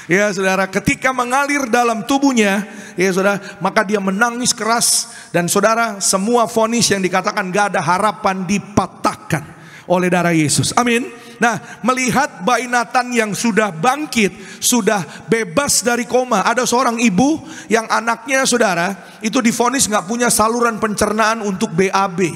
Speaker 5: Ya saudara, ketika mengalir dalam tubuhnya, ya saudara, maka dia menangis keras. Dan saudara, semua vonis yang dikatakan gak ada harapan dipatahkan oleh darah Yesus. Amin. Nah, melihat bayi Nathan yang sudah bangkit, sudah bebas dari koma. Ada seorang ibu yang anaknya saudara, itu divonis gak punya saluran pencernaan untuk BAB.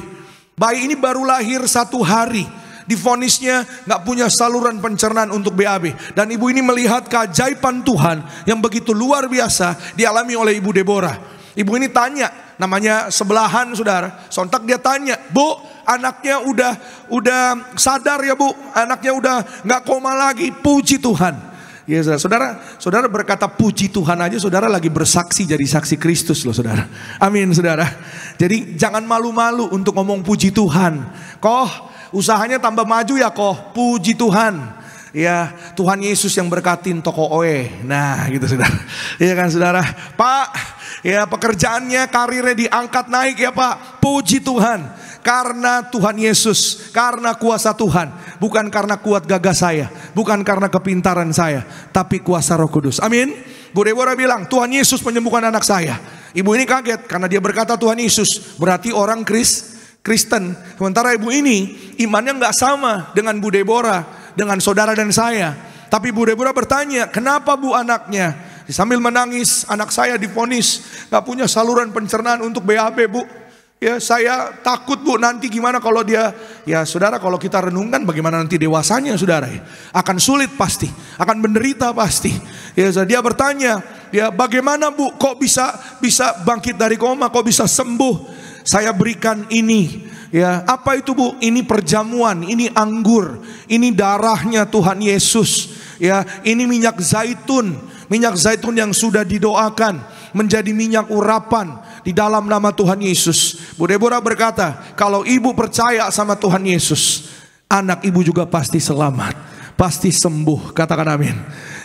Speaker 5: Bayi ini baru lahir 1 hari, divonisnya gak punya saluran pencernaan untuk BAB. Dan ibu ini melihat keajaiban Tuhan yang begitu luar biasa dialami oleh Ibu Deborah. Ibu ini tanya, namanya sebelahan saudara. Sontak dia tanya, Bu, anaknya udah sadar ya Bu, anaknya udah gak koma lagi. Puji Tuhan. Ya saudara berkata puji Tuhan aja, saudara lagi bersaksi jadi saksi Kristus loh saudara. Amin saudara. Jadi jangan malu-malu untuk ngomong puji Tuhan. Usahanya tambah maju ya puji Tuhan. Ya, Tuhan Yesus yang berkatin toko OE. Nah gitu saudara. Iya kan saudara. Pak, ya pekerjaannya, karirnya diangkat naik ya Pak. Puji Tuhan. Karena Tuhan Yesus, karena kuasa Tuhan. Bukan karena kuat gagah saya, bukan karena kepintaran saya, tapi kuasa Roh Kudus. Amin. Bu Deborah bilang, Tuhan Yesus menyembuhkan anak saya. Ibu ini kaget karena dia berkata Tuhan Yesus, berarti orang Kristen. Sementara ibu ini imannya nggak sama dengan Bu Deborah, dengan saudara dan saya. Tapi Bu Deborah bertanya, kenapa Bu anaknya? Sambil menangis, anak saya divonis nggak punya saluran pencernaan untuk BAB Bu. Ya saya takut Bu, nanti gimana kalau dia, ya saudara, kalau kita renungkan bagaimana nanti dewasanya saudara ya. Akan sulit pasti, akan menderita pasti. Ya dia bertanya, ya bagaimana Bu kok bisa bangkit dari koma, kok bisa sembuh? Saya berikan ini. Ya, apa itu Bu? Ini perjamuan, ini anggur, ini darahnya Tuhan Yesus. Ya, ini minyak zaitun yang sudah didoakan menjadi minyak urapan di dalam nama Tuhan Yesus. Bu Deborah berkata, kalau ibu percaya sama Tuhan Yesus, anak ibu juga pasti selamat, pasti sembuh. Katakan amin.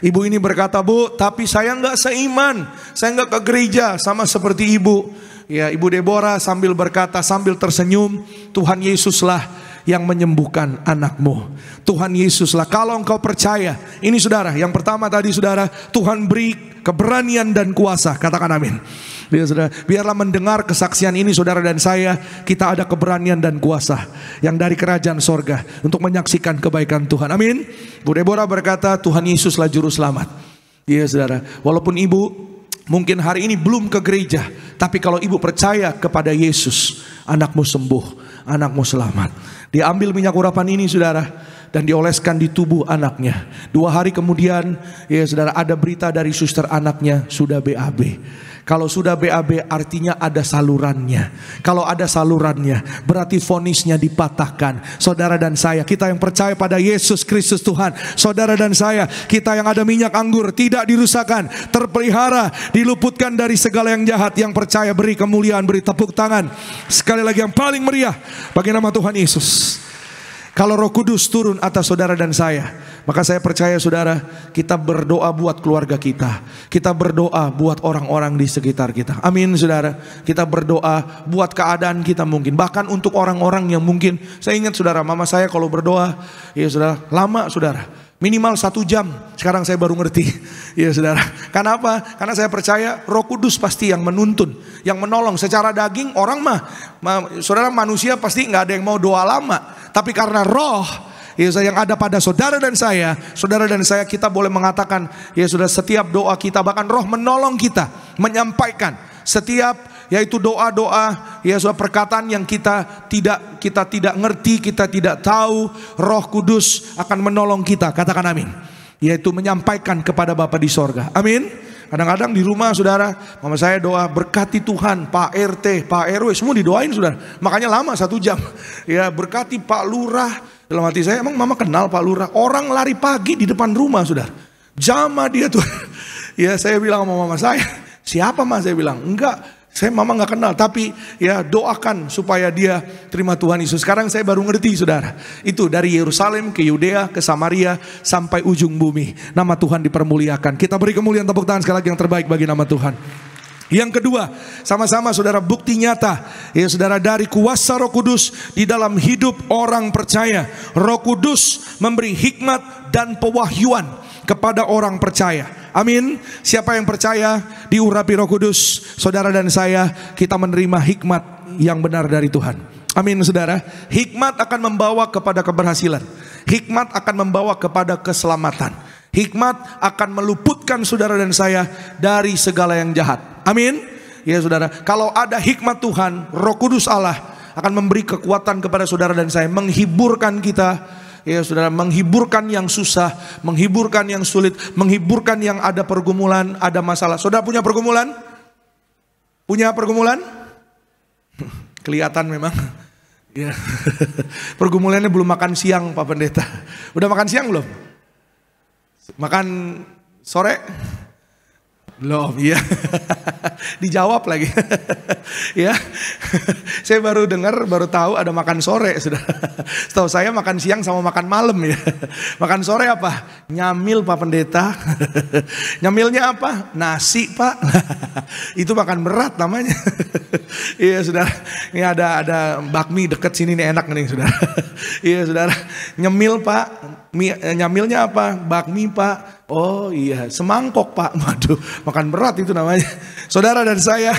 Speaker 5: Ibu ini berkata, Bu, tapi saya nggak seiman, saya nggak ke gereja sama seperti ibu. Ya, Ibu Deborah sambil berkata, sambil tersenyum, Tuhan Yesuslah yang menyembuhkan anakmu. Tuhan Yesuslah, kalau engkau percaya. Ini saudara, yang pertama tadi saudara, Tuhan beri keberanian dan kuasa. Katakan amin. Ya, saudara, biarlah mendengar kesaksian ini saudara dan saya, kita ada keberanian dan kuasa yang dari kerajaan sorga untuk menyaksikan kebaikan Tuhan. Amin. Bu Deborah berkata, Tuhan Yesuslah juru selamat. Ya saudara, walaupun ibu mungkin hari ini belum ke gereja, tapi kalau ibu percaya kepada Yesus, anakmu sembuh, anakmu selamat. Diambil minyak urapan ini saudara, dan dioleskan di tubuh anaknya. 2 hari kemudian ya saudara, ada berita dari suster anaknya sudah BAB. Kalau sudah BAB artinya ada salurannya. Kalau ada salurannya berarti vonisnya dipatahkan. Saudara dan saya, kita yang percaya pada Yesus Kristus Tuhan, saudara dan saya, kita yang ada minyak anggur tidak dirusakkan, terpelihara, diluputkan dari segala yang jahat. Yang percaya beri kemuliaan, beri tepuk tangan sekali lagi yang paling meriah bagi nama Tuhan Yesus. Kalau Roh Kudus turun atas saudara dan saya, maka saya percaya saudara, kita berdoa buat keluarga kita. Kita berdoa buat orang-orang di sekitar kita. Amin saudara. Kita berdoa buat keadaan kita mungkin. Bahkan untuk orang-orang yang mungkin, saya ingat saudara, mama saya kalau berdoa, ya saudara, lama saudara. Minimal 1 jam. Sekarang saya baru ngerti. Ya saudara. Karena apa? Karena saya percaya Roh Kudus pasti yang menuntun, yang menolong. Secara daging orang saudara, manusia pasti nggak ada yang mau doa lama. Tapi karena roh yang ada pada saudara dan saya kita boleh mengatakan ya saudara, setiap doa kita, bahkan roh menolong kita menyampaikan setiap yaitu doa-doa ya saudara, perkataan yang kita tidak ngerti, kita tidak tahu, Roh Kudus akan menolong kita. Katakan amin. Yaitu menyampaikan kepada Bapa di sorga. Amin. Kadang-kadang di rumah saudara, mama saya doa, berkati Tuhan Pak RT, Pak RW, semua didoain saudara. Makanya lama 1 jam. Ya, berkati Pak Lurah. Dalam hati saya, emang mama kenal Pak Lurah? Orang lari pagi di depan rumah saudara. Jama dia tuh. Ya, saya bilang sama mama saya, siapa mas? Saya bilang, enggak, saya mama nggak kenal, tapi ya doakan supaya dia terima Tuhan Yesus. Sekarang saya baru ngerti saudara, itu dari Yerusalem ke Yudea ke Samaria sampai ujung bumi. Nama Tuhan dipermuliakan. Kita beri kemuliaan, tepuk tangan sekali lagi yang terbaik bagi nama Tuhan. Yang kedua, sama-sama saudara, bukti nyata ya saudara dari kuasa Roh Kudus di dalam hidup orang percaya. Roh Kudus memberi hikmat dan pewahyuan kepada orang percaya. Amin. Siapa yang percaya diurapi Roh Kudus, saudara dan saya, kita menerima hikmat yang benar dari Tuhan. Amin saudara. Hikmat akan membawa kepada keberhasilan. Hikmat akan membawa kepada keselamatan. Hikmat akan meluputkan saudara dan saya dari segala yang jahat. Amin. Ya saudara, kalau ada hikmat Tuhan, Roh Kudus Allah akan memberi kekuatan kepada saudara dan saya, menghiburkan kita. Ya saudara, menghiburkan yang susah, menghiburkan yang sulit, menghiburkan yang ada pergumulan, ada masalah. Saudara punya pergumulan? Punya pergumulan? Kelihatan memang. Ya. Pergumulannya belum makan siang Pak Pendeta. Udah makan siang belum? Makan sore? Belum, iya. Dijawab lagi. Ya. Saya baru dengar, baru tahu ada makan sore sudah. Setahu saya makan siang sama makan malam ya. Makan sore apa? Nyamil Pak Pendeta. Nyamilnya apa? Nasi Pak. Itu makan berat namanya. Iya saudara. Ini ada bakmi dekat sini nih, enak nih saudara. Iya saudara. Nyemil Pak. Nyamilnya apa? Bakmi Pak. Oh iya, semangkok Pak. Waduh, makan berat itu namanya. Saudara dan saya,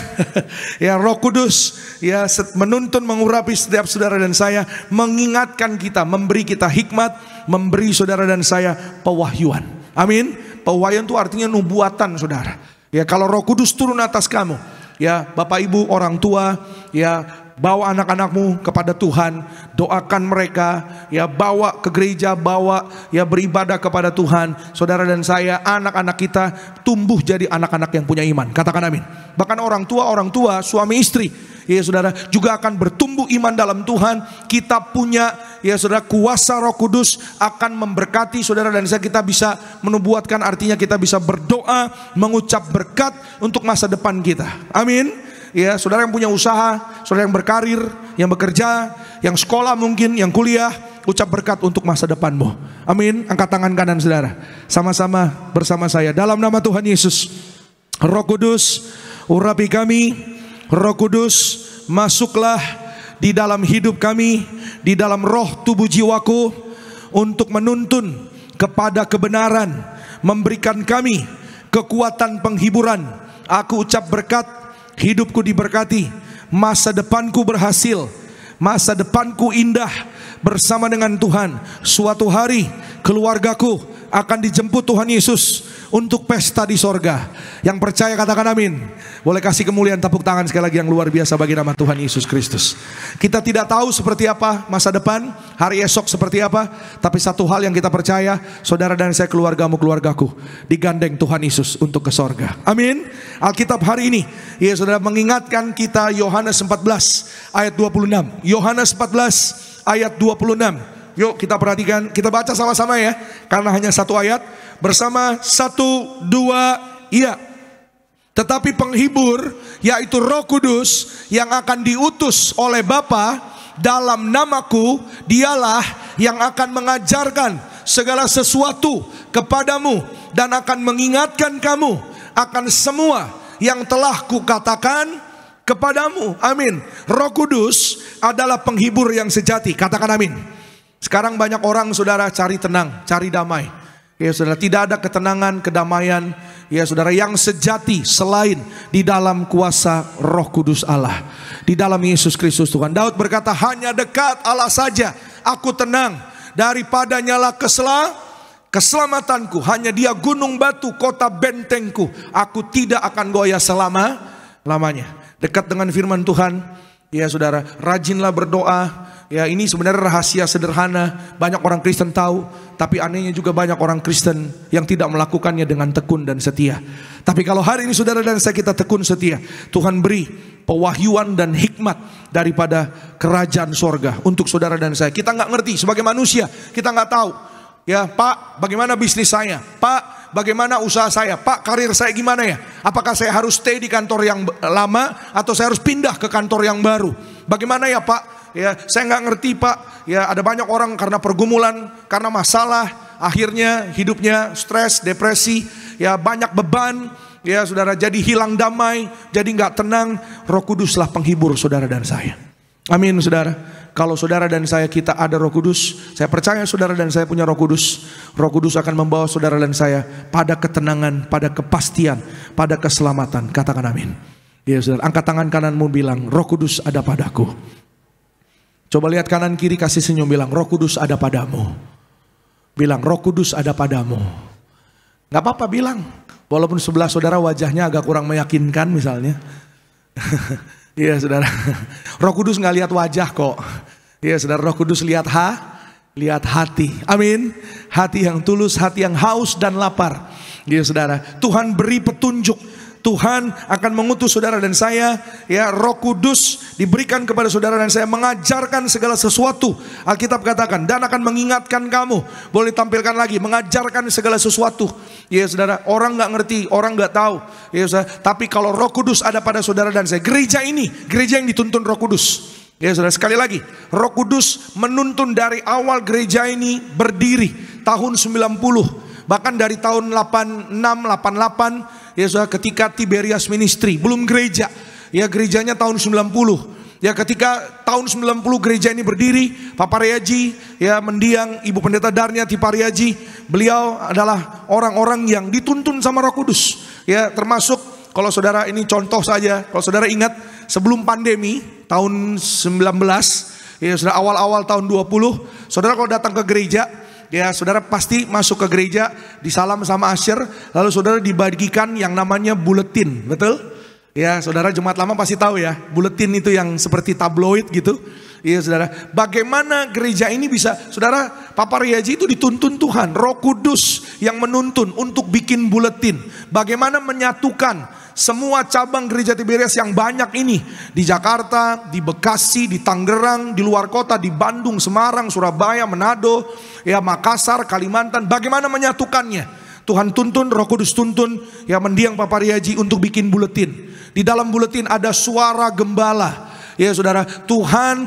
Speaker 5: ya Roh Kudus ya menuntun, mengurapi setiap saudara dan saya, mengingatkan kita, memberi kita hikmat, memberi saudara dan saya pewahyuan. Amin. Pewahyuan itu artinya nubuatan saudara. Ya kalau Roh Kudus turun atas kamu, ya Bapak Ibu orang tua, ya bawa anak-anakmu kepada Tuhan, doakan mereka, ya bawa ke gereja, bawa ya beribadah kepada Tuhan. Saudara dan saya, anak-anak kita tumbuh jadi anak-anak yang punya iman. Katakan amin. Bahkan orang tua, suami istri, ya saudara, juga akan bertumbuh iman dalam Tuhan. Kita punya ya saudara kuasa Roh Kudus akan memberkati saudara dan saya. Kita bisa menubuatkan, artinya kita bisa berdoa, mengucap berkat untuk masa depan kita. Amin. Ya, saudara yang punya usaha, saudara yang berkarir, yang bekerja, yang sekolah mungkin, yang kuliah, ucap berkat untuk masa depanmu. Amin. Angkat tangan kanan saudara, sama-sama bersama saya. Dalam nama Tuhan Yesus, Roh Kudus, urapi kami. Roh Kudus, masuklah di dalam hidup kami, di dalam roh tubuh jiwaku, untuk menuntun kepada kebenaran, memberikan kami kekuatan penghiburan. Aku ucap berkat, hidupku diberkati, masa depanku berhasil, masa depanku indah bersama dengan Tuhan. Suatu hari keluargaku akan dijemput Tuhan Yesus untuk pesta di sorga. Yang percaya katakan amin. Boleh kasih kemuliaan tepuk tangan sekali lagi yang luar biasa bagi nama Tuhan Yesus Kristus. Kita tidak tahu seperti apa masa depan, hari esok seperti apa, tapi satu hal yang kita percaya, saudara dan saya, keluargamu, keluargaku, digandeng Tuhan Yesus untuk ke sorga. Amin. Alkitab hari ini, ya saudara, mengingatkan kita Yohanes 14 ayat 26. Yohanes 14 ayat 26. Yuk kita perhatikan, kita baca sama-sama ya, karena hanya satu ayat. Bersama, 1, 2, iya. Tetapi penghibur, yaitu Roh Kudus, yang akan diutus oleh Bapa dalam namaku, dialah yang akan mengajarkan segala sesuatu kepadamu dan akan mengingatkan kamu akan semua yang telah kukatakan kepadamu. Amin. Roh Kudus adalah penghibur yang sejati. Katakan amin. Sekarang banyak orang, saudara, cari tenang, cari damai. Ya saudara, tidak ada ketenangan, kedamaian, ya saudara, yang sejati selain di dalam kuasa Roh Kudus Allah, di dalam Yesus Kristus Tuhan. Daud berkata, hanya dekat Allah saja aku tenang, daripada nyala keselamatanku. Hanya Dia gunung batu, kota bentengku, aku tidak akan goyah selama-lamanya. Dekat dengan firman Tuhan, ya saudara, rajinlah berdoa. Ya, ini sebenarnya rahasia sederhana, banyak orang Kristen tahu, tapi anehnya juga banyak orang Kristen yang tidak melakukannya dengan tekun dan setia. Tapi kalau hari ini saudara dan saya kita tekun setia, Tuhan beri pewahyuan dan hikmat daripada kerajaan sorga untuk saudara dan saya. Kita nggak ngerti sebagai manusia, kita nggak tahu. Ya Pak, bagaimana bisnis saya? Pak, bagaimana usaha saya? Pak, karir saya gimana ya? Apakah saya harus stay di kantor yang lama atau saya harus pindah ke kantor yang baru? Bagaimana ya Pak? Ya, saya nggak ngerti Pak. Ya, ada banyak orang karena pergumulan, karena masalah, akhirnya hidupnya stres, depresi, ya banyak beban. Ya, saudara, jadi hilang damai, jadi nggak tenang. Roh Kuduslah penghibur saudara dan saya. Amin, saudara. Kalau saudara dan saya kita ada Roh Kudus, saya percaya saudara dan saya punya Roh Kudus. Roh Kudus akan membawa saudara dan saya pada ketenangan, pada kepastian, pada keselamatan. Katakan amin. Ya, saudara, angkat tangan kananmu, bilang, Roh Kudus ada padaku. Coba lihat kanan kiri, kasih senyum, bilang, Roh Kudus ada padamu. Bilang, Roh Kudus ada padamu. Gak apa-apa bilang, walaupun sebelah saudara wajahnya agak kurang meyakinkan misalnya. Iya saudara, Roh Kudus gak lihat wajah kok. Iya saudara, Roh Kudus lihat hati. Amin. Hati yang tulus, hati yang haus dan lapar. Iya saudara, Tuhan beri petunjuk. Tuhan akan mengutus saudara dan saya, ya, Roh Kudus diberikan kepada saudara dan saya, mengajarkan segala sesuatu. Alkitab katakan, dan akan mengingatkan kamu. Boleh tampilkan lagi, mengajarkan segala sesuatu. Ya saudara, orang nggak ngerti, orang nggak tahu. Ya saudara, tapi kalau Roh Kudus ada pada saudara dan saya, gereja ini, gereja yang dituntun Roh Kudus. Ya saudara, sekali lagi, Roh Kudus menuntun dari awal gereja ini berdiri tahun 90, bahkan dari tahun 86, 88. Ya saudara, ketika Tiberias Ministry, belum gereja. Ya, gerejanya tahun 90. Ya, ketika tahun 90 gereja ini berdiri, Pak Pariaji, ya, mendiang Ibu Pendeta Darnia Tipariaji. Beliau adalah orang-orang yang dituntun sama Roh Kudus. Ya, termasuk kalau saudara, ini contoh saja, kalau saudara ingat sebelum pandemi tahun 19, ya saudara, awal-awal tahun 20, saudara kalau datang ke gereja, ya saudara pasti masuk ke gereja, disalam sama Asher, lalu saudara dibagikan yang namanya buletin, betul? Ya saudara, jemaat lama pasti tahu ya, buletin itu yang seperti tabloid gitu. Iya saudara, bagaimana gereja ini bisa, saudara, Papa Riaji itu dituntun Tuhan, Roh Kudus yang menuntun untuk bikin buletin. Bagaimana menyatukan semua cabang gereja Tiberias yang banyak ini, di Jakarta, di Bekasi, di Tangerang, di luar kota, di Bandung, Semarang, Surabaya, Manado, ya Makassar, Kalimantan. Bagaimana menyatukannya? Tuhan tuntun, Roh Kudus tuntun, ya mendiang Papa Riaji untuk bikin buletin. Di dalam buletin ada suara gembala. Ya saudara, Tuhan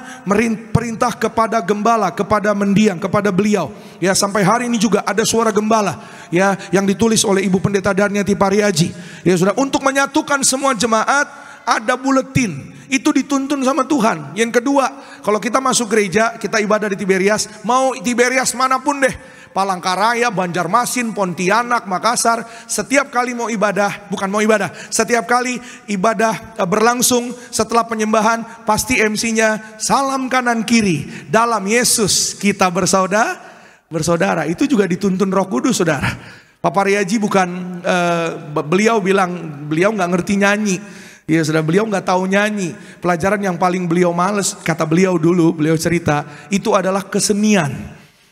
Speaker 5: perintah kepada gembala, kepada mendiang, kepada beliau. Ya, sampai hari ini juga ada suara gembala, ya, yang ditulis oleh Ibu Pendeta Darnia Tipariaji. Ya saudara, untuk menyatukan semua jemaat ada buletin. Itu dituntun sama Tuhan. Yang kedua, kalau kita masuk gereja, kita ibadah di Tiberias, mau Tiberias manapun deh, Palangkaraya, Banjarmasin, Pontianak, Makassar, setiap kali mau ibadah, bukan mau ibadah, setiap kali ibadah berlangsung setelah penyembahan, pasti MC-nya salam kanan kiri, dalam Yesus kita bersaudara. Itu juga dituntun Roh Kudus, saudara. Papa Riaji bukan, beliau bilang beliau nggak ngerti nyanyi. Ya sudah, beliau nggak tahu nyanyi. Pelajaran yang paling beliau males, kata beliau dulu, beliau cerita, itu adalah kesenian.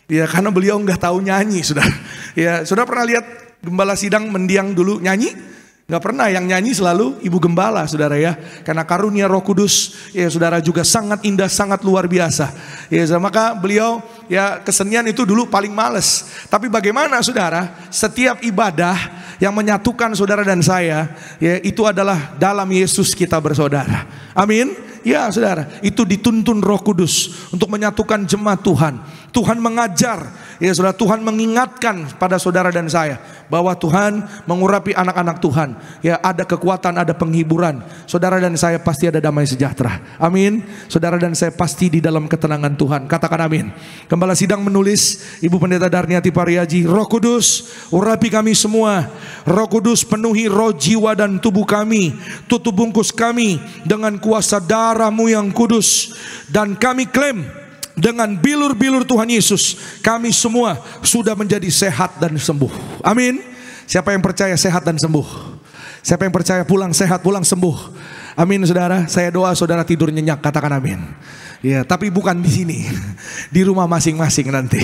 Speaker 5: Ya karena beliau nggak tahu nyanyi, sudah. Ya sudah pernah lihat gembala sidang mendiang dulu nyanyi? Nggak pernah, yang nyanyi selalu ibu gembala, saudara ya. Karena karunia Roh Kudus, ya saudara, juga sangat indah, sangat luar biasa. Ya, maka beliau ya kesenian itu dulu paling males. Tapi bagaimana saudara, setiap ibadah yang menyatukan saudara dan saya, ya itu adalah dalam Yesus kita bersaudara. Amin. Ya saudara, itu dituntun Roh Kudus untuk menyatukan jemaat Tuhan. Tuhan mengajar, ya saudara, Tuhan mengingatkan pada saudara dan saya bahwa Tuhan mengurapi anak-anak Tuhan. Ya ada kekuatan, ada penghiburan. Saudara dan saya pasti ada damai sejahtera. Amin. Saudara dan saya pasti di dalam ketenangan Tuhan. Katakan amin. Gembala sidang menulis, Ibu Pendeta Darniati Pariaji, Roh Kudus urapi kami semua. Roh Kudus penuhi roh, jiwa dan tubuh kami. Tutup bungkus kami dengan kuasa darah-Mu yang kudus. Dan kami klaim, dengan bilur-bilur Tuhan Yesus, kami semua sudah menjadi sehat dan sembuh. Amin. Siapa yang percaya sehat dan sembuh? Siapa yang percaya pulang sehat, pulang sembuh? Amin saudara. Saya doa saudara tidur nyenyak, katakan amin. Ya, tapi bukan di sini, di rumah masing-masing nanti.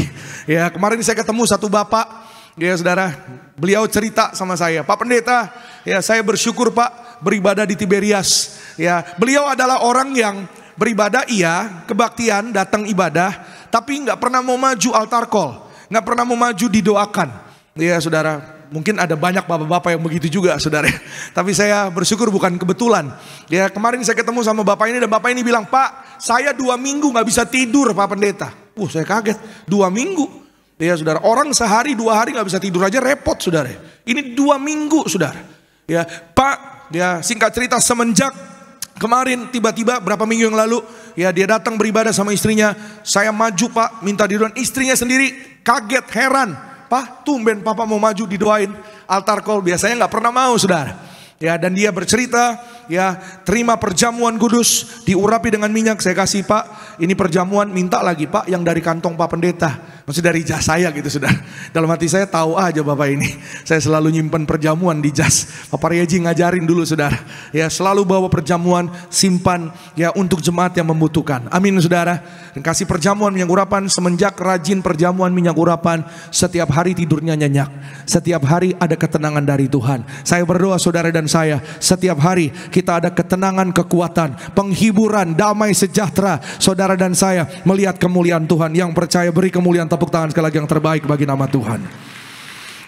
Speaker 5: Ya, kemarin saya ketemu satu bapak, ya saudara, beliau cerita sama saya, Pak Pendeta, ya saya bersyukur Pak beribadah di Tiberias. Ya, beliau adalah orang yang beribadah iya, kebaktian, datang ibadah, tapi nggak pernah mau maju altar call, nggak pernah mau maju didoakan. Ya saudara, mungkin ada banyak bapak-bapak yang begitu juga saudara. Tapi saya bersyukur bukan kebetulan. Ya kemarin saya ketemu sama bapak ini dan bapak ini bilang, Pak saya 2 minggu nggak bisa tidur Pak Pendeta. Saya kaget, 2 minggu. Ya saudara, orang sehari 2 hari nggak bisa tidur aja repot saudara. Ini 2 minggu saudara. Ya Pak, ya singkat cerita semenjak kemarin tiba-tiba berapa minggu yang lalu, ya dia datang beribadah sama istrinya. Saya maju Pak, minta didoain. Istrinya sendiri kaget, heran. Pak, tumben Papa mau maju didoain. Altar call biasanya nggak pernah mau saudara. Ya dan dia bercerita, ya terima perjamuan kudus, diurapi dengan minyak. Saya kasih Pak, ini perjamuan, minta lagi Pak yang dari kantong Pak Pendeta. Maksudnya dari jas saya gitu saudara. Dalam hati saya tahu aja bapak ini, saya selalu nyimpan perjamuan di jas. Papa Riaji ngajarin dulu saudara. Ya selalu bawa perjamuan, simpan ya untuk jemaat yang membutuhkan. Amin saudara. Dan kasih perjamuan minyak urapan. Semenjak rajin perjamuan minyak urapan, setiap hari tidurnya nyenyak. Setiap hari ada ketenangan dari Tuhan. Saya berdoa saudara dan saya, setiap hari kita ada ketenangan, kekuatan, penghiburan, damai sejahtera. Saudara dan saya melihat kemuliaan Tuhan. Yang percaya beri kemuliaan, tepuk tangan sekali lagi yang terbaik bagi nama Tuhan.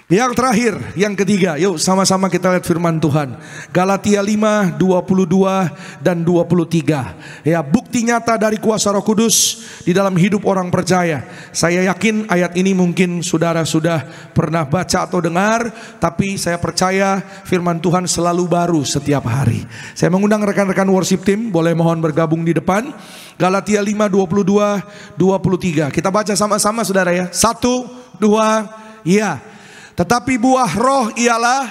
Speaker 5: Yang terakhir, yang ketiga, yuk sama-sama kita lihat firman Tuhan. Galatia 5, 22 dan 23. Ya, bukti nyata dari kuasa Roh Kudus di dalam hidup orang percaya. Saya yakin ayat ini mungkin saudara sudah pernah baca atau dengar, tapi saya percaya firman Tuhan selalu baru setiap hari. Saya mengundang rekan-rekan worship team, boleh mohon bergabung di depan. Galatia 5, 22, 23. Kita baca sama-sama saudara ya. 1, 2, ya. Tetapi buah roh ialah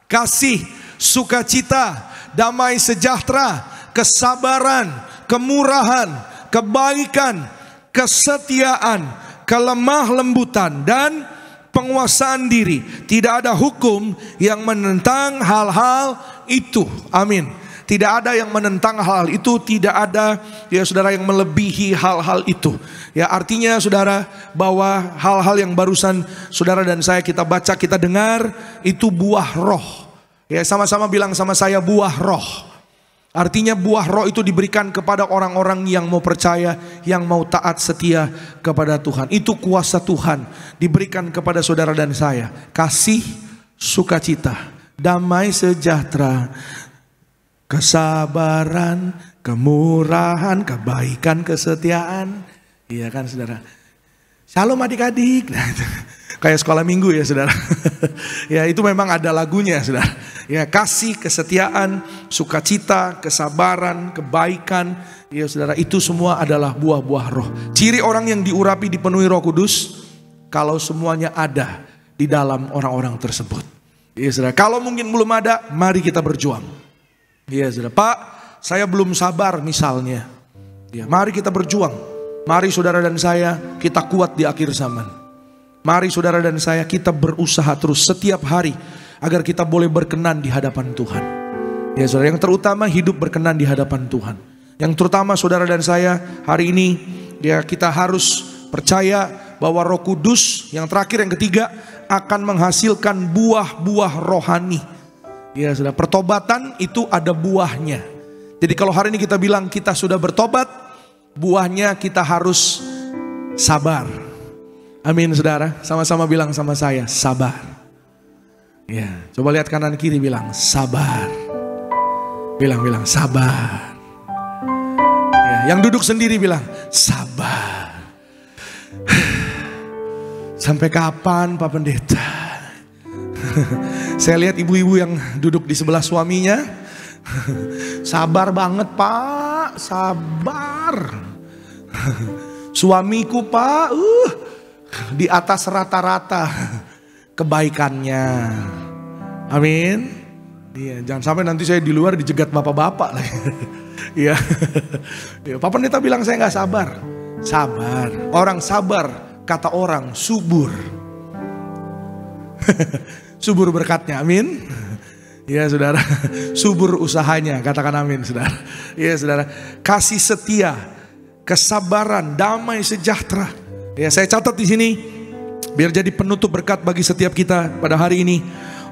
Speaker 5: kasih, sukacita, damai sejahtera, kesabaran, kemurahan, kebaikan, kesetiaan, kelemah lembutan, dan penguasaan diri. Tidak ada hukum yang menentang hal-hal itu. Amin. Tidak ada yang menentang hal itu, tidak ada ya saudara yang melebihi hal-hal itu. Ya artinya saudara bahwa hal-hal yang barusan saudara dan saya kita baca, kita dengar itu buah roh. Ya sama-sama bilang sama saya buah roh. Artinya buah roh itu diberikan kepada orang-orang yang mau percaya, yang mau taat setia kepada Tuhan. Itu kuasa Tuhan diberikan kepada saudara dan saya. Kasih, sukacita, damai sejahtera, kesabaran, kemurahan, kebaikan, kesetiaan. Iya kan saudara. Shalom adik-adik. Nah, kayak sekolah minggu ya saudara. Ya itu memang ada lagunya saudara. Ya kasih, kesetiaan, sukacita, kesabaran, kebaikan. Ya saudara, itu semua adalah buah-buah roh. Ciri orang yang diurapi dipenuhi Roh Kudus, kalau semuanya ada di dalam orang-orang tersebut. Ya saudara, kalau mungkin belum ada, mari kita berjuang. Iya saudara, Pak saya belum sabar misalnya. Ya, mari kita berjuang. Mari saudara dan saya kita kuat di akhir zaman. Mari saudara dan saya kita berusaha terus setiap hari agar kita boleh berkenan di hadapan Tuhan. Ya saudara, yang terutama hidup berkenan di hadapan Tuhan. Yang terutama saudara dan saya hari ini ya kita harus percaya bahwa Roh Kudus yang terakhir, yang ketiga, akan menghasilkan buah-buah rohani. Ya saudara, pertobatan itu ada buahnya. Jadi kalau hari ini kita bilang kita sudah bertobat, buahnya kita harus sabar. Amin saudara, sama-sama bilang sama saya, sabar. Ya, coba lihat kanan kiri, bilang sabar. Bilang sabar. Ya, yang duduk sendiri bilang sabar. Sampai kapan Pak Pendeta? Saya lihat ibu-ibu yang duduk di sebelah suaminya, sabar banget Pak, sabar. Suamiku Pak, di atas rata-rata kebaikannya. Amin. Iya, jangan sampai nanti saya di luar dijegat bapak-bapak lagi. Iya. Pak Pendeta bilang saya nggak sabar. Sabar. Orang sabar, kata orang subur. Subur berkatnya, amin. Ya saudara, subur usahanya, katakan amin saudara. Ya saudara, kasih setia, kesabaran, damai sejahtera. Ya saya catat di sini, biar jadi penutup berkat bagi setiap kita pada hari ini.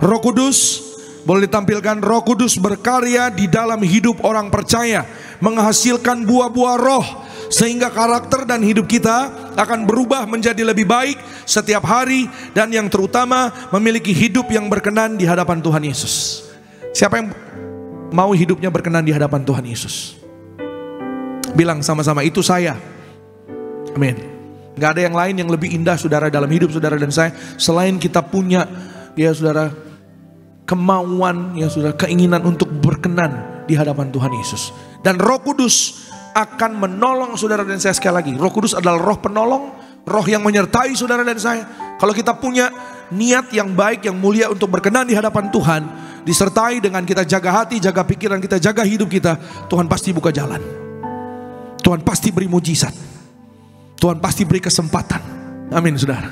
Speaker 5: Roh Kudus, boleh ditampilkan, Roh Kudus berkarya di dalam hidup orang percaya, menghasilkan buah-buah roh, sehingga karakter dan hidup kita akan berubah menjadi lebih baik setiap hari, dan yang terutama memiliki hidup yang berkenan di hadapan Tuhan Yesus. Siapa yang mau hidupnya berkenan di hadapan Tuhan Yesus? Bilang sama-sama, itu saya. Amin. Gak ada yang lain yang lebih indah saudara dalam hidup saudara dan saya, selain kita punya ya saudara kemauan, ya saudara, keinginan untuk berkenan di hadapan Tuhan Yesus. Dan Roh Kudus akan menolong saudara dan saya. Sekali lagi, Roh Kudus adalah roh penolong, roh yang menyertai saudara dan saya. Kalau kita punya niat yang baik, yang mulia untuk berkenan di hadapan Tuhan, disertai dengan kita jaga hati, jaga pikiran kita, jaga hidup kita, Tuhan pasti buka jalan. Tuhan pasti beri mujizat. Tuhan pasti beri kesempatan. Amin saudara.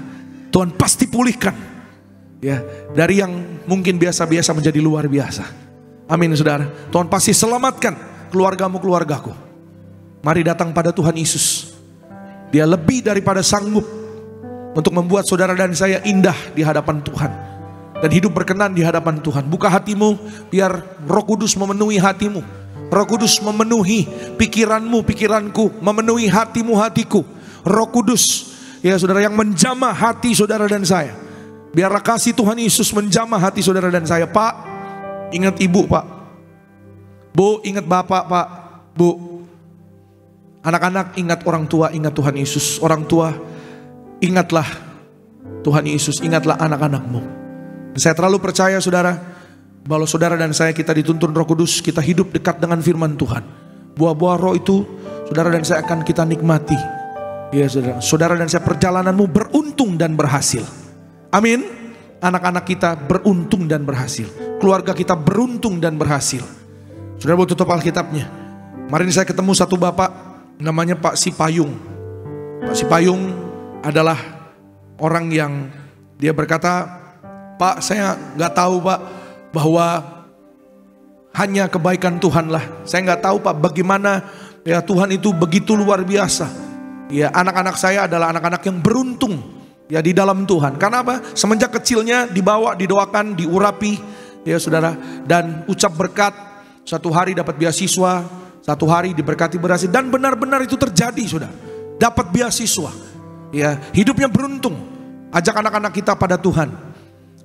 Speaker 5: Tuhan pasti pulihkan. Ya, dari yang mungkin biasa-biasa menjadi luar biasa. Amin saudara. Tuhan pasti selamatkan keluargamu, keluargaku. Mari datang pada Tuhan Yesus. Dia lebih daripada sanggup untuk membuat saudara dan saya indah di hadapan Tuhan, dan hidup berkenan di hadapan Tuhan. Buka hatimu, biar Roh Kudus memenuhi hatimu. Roh Kudus memenuhi pikiranmu, pikiranku, memenuhi hatimu, hatiku. Roh Kudus, ya saudara, yang menjamah hati saudara dan saya. Biarlah kasih Tuhan Yesus menjamah hati saudara dan saya. Pak, ingat ibu Pak. Bu, ingat bapak Pak. Bu, anak-anak ingat orang tua, ingat Tuhan Yesus. Orang tua, ingatlah Tuhan Yesus, ingatlah anak-anakmu. Saya terlalu percaya saudara, bahwa saudara dan saya kita dituntun Roh Kudus, kita hidup dekat dengan firman Tuhan. Buah-buah roh itu saudara dan saya akan kita nikmati. Ya saudara, saudara dan saya, perjalananmu beruntung dan berhasil. Amin. Anak-anak kita beruntung dan berhasil. Keluarga kita beruntung dan berhasil. Saudara boleh tutup Alkitabnya. Kemarin saya ketemu satu bapak, namanya Pak Sipayung. Pak Sipayung adalah orang yang dia berkata, Pak, saya nggak tahu Pak, bahwa hanya kebaikan Tuhanlah. Saya nggak tahu Pak, bagaimana ya Tuhan itu begitu luar biasa. Ya, anak-anak saya adalah anak-anak yang beruntung ya di dalam Tuhan. Karena apa? Semenjak kecilnya dibawa, didoakan, diurapi ya saudara, dan ucap berkat. Satu hari dapat beasiswa, satu hari diberkati berhasil, dan benar-benar itu terjadi saudara. Dapat beasiswa. Ya, hidupnya beruntung. Ajak anak-anak kita pada Tuhan.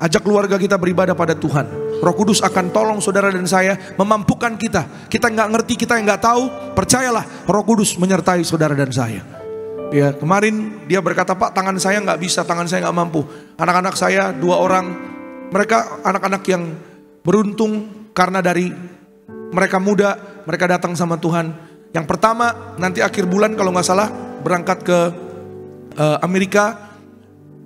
Speaker 5: Ajak keluarga kita beribadah pada Tuhan. Roh Kudus akan tolong saudara dan saya, memampukan kita. Kita nggak ngerti, kita yang nggak tahu, percayalah Roh Kudus menyertai saudara dan saya. Ya, kemarin dia berkata, Pak, tangan saya nggak bisa, tangan saya nggak mampu. Anak-anak saya 2 orang, mereka anak-anak yang beruntung karena dari mereka muda, mereka datang sama Tuhan. Yang pertama nanti akhir bulan kalau nggak salah berangkat ke Amerika,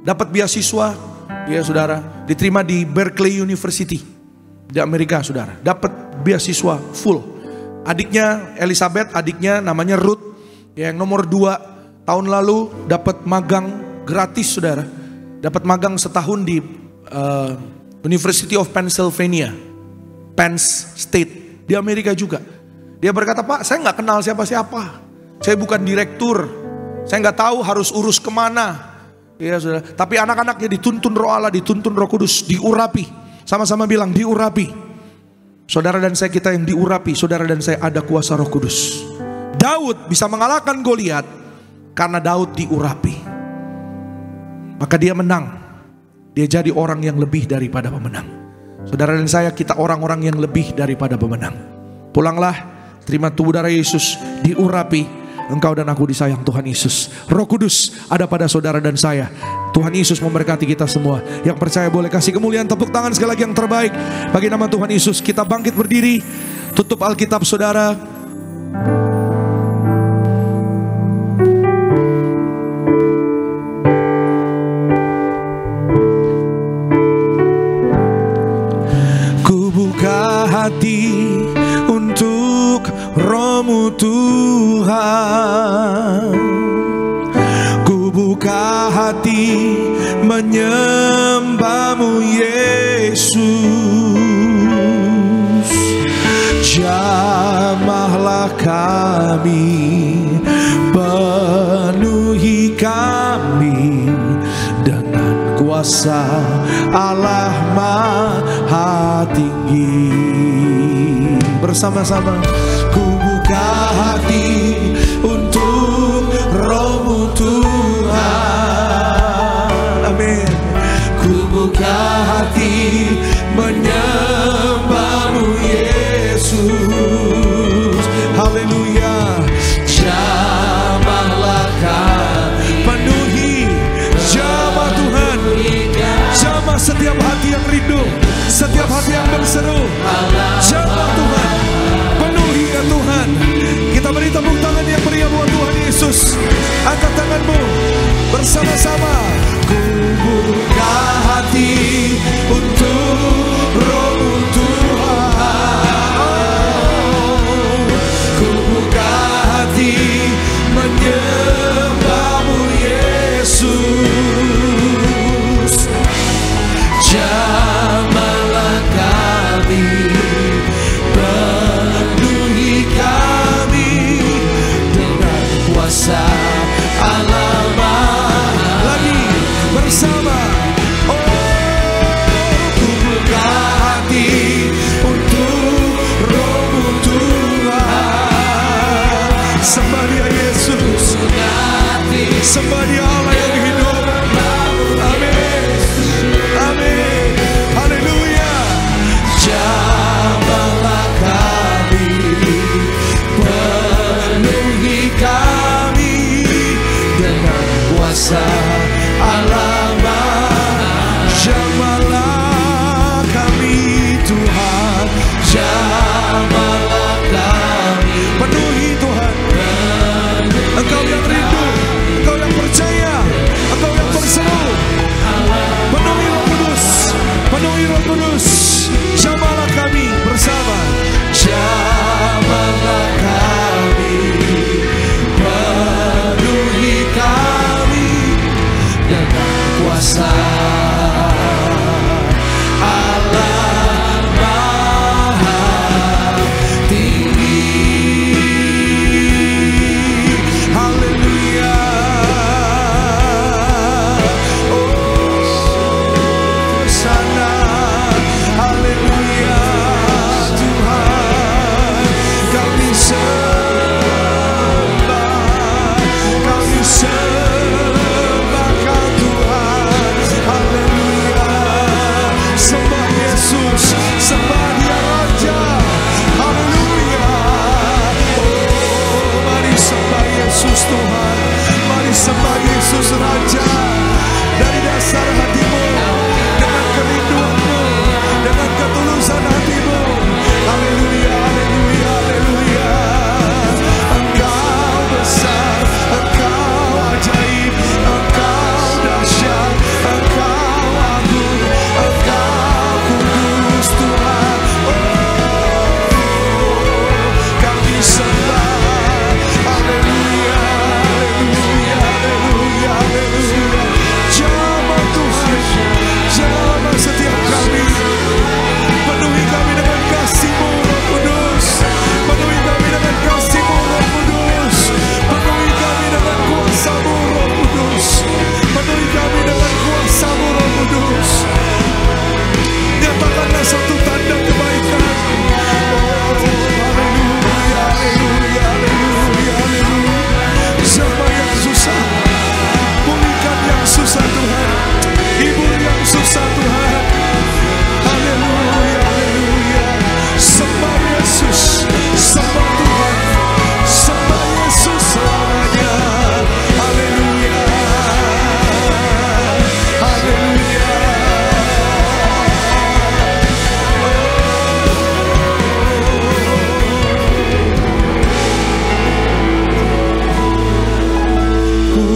Speaker 5: dapat beasiswa, ya saudara, diterima di Berkeley University di Amerika saudara, dapat beasiswa full. Adiknya Elizabeth, adiknya namanya Ruth, yang nomor 2 tahun lalu dapat magang gratis saudara, dapat magang setahun di University of Pennsylvania, Penn State di Amerika juga. Dia berkata, Pak, saya nggak kenal siapa-siapa, saya bukan direktur, saya nggak tahu harus urus kemana. Ya saudara, tapi anak-anaknya dituntun Roh Allah, dituntun Roh Kudus, diurapi. Sama-sama bilang diurapi. Saudara dan saya, kita yang diurapi, saudara dan saya ada kuasa Roh Kudus. Daud bisa mengalahkan Goliat karena Daud diurapi. Maka dia menang. Dia jadi orang yang lebih daripada pemenang. Saudara dan saya, kita orang-orang yang lebih daripada pemenang. Pulanglah, terima tubuh darah Yesus, diurapi. Engkau dan aku disayang Tuhan Yesus. Roh Kudus ada pada saudara dan saya. Tuhan Yesus memberkati kita semua. Yang percaya boleh kasih kemuliaan, tepuk tangan sekali lagi yang terbaik bagi nama Tuhan Yesus. Kita bangkit berdiri, tutup Alkitab saudara. Ku buka hati untuk Roh-Mu Tuhan, ku buka hati menyembah-Mu Yesus. Jamahlah kami, penuhi kami dengan kuasa Allah Maha Tinggi. Bersama-sama, ku buka hati untuk Roh-Mu Tuhan. Amin. Ku buka hati menyembah-Mu Yesus. Haleluya. Jamahlah kami, penuhi, jamah Tuhan, jamah setiap hati yang rindu, setiap hati yang berseru. Jamah Tuhan, penuhi ya Tuhan. Kita beri tepuk tangan yang meriah buat Tuhan Yesus. Angkat tanganmu bersama-sama. Ku buka hati untuk Roh-Mu Tuhan. Ku buka hati menyembah-Mu Yesus. Jamahlah kami, penuhi kami dengan kuasa Allah Maha. Lagi bersama. Oh, ku buka hati untuk Roh-Mu Tuhan. Sembah Dia Yesus, sembah Dia Allah yang hidup. Amin, amin, haleluya. Jamahlah kami, penuhi kami dengan kuasa Allah Maha. Jamahlah kami Tuhan, jamahlah kami, penuhi Tuhan. Engkau yang rindu, Engkau yang percaya, Engkau yang berseru. Penuhi Roh Kudus, penuhi Roh Kudus. Jamahlah kami bersama. Jamahlah kami, penuhi kami dengan kuasa Allah Maha Tinggi. Haleluya. Oh, sana. Haleluya. Tuhan, kami sembah, kami sembahkan Tuhan.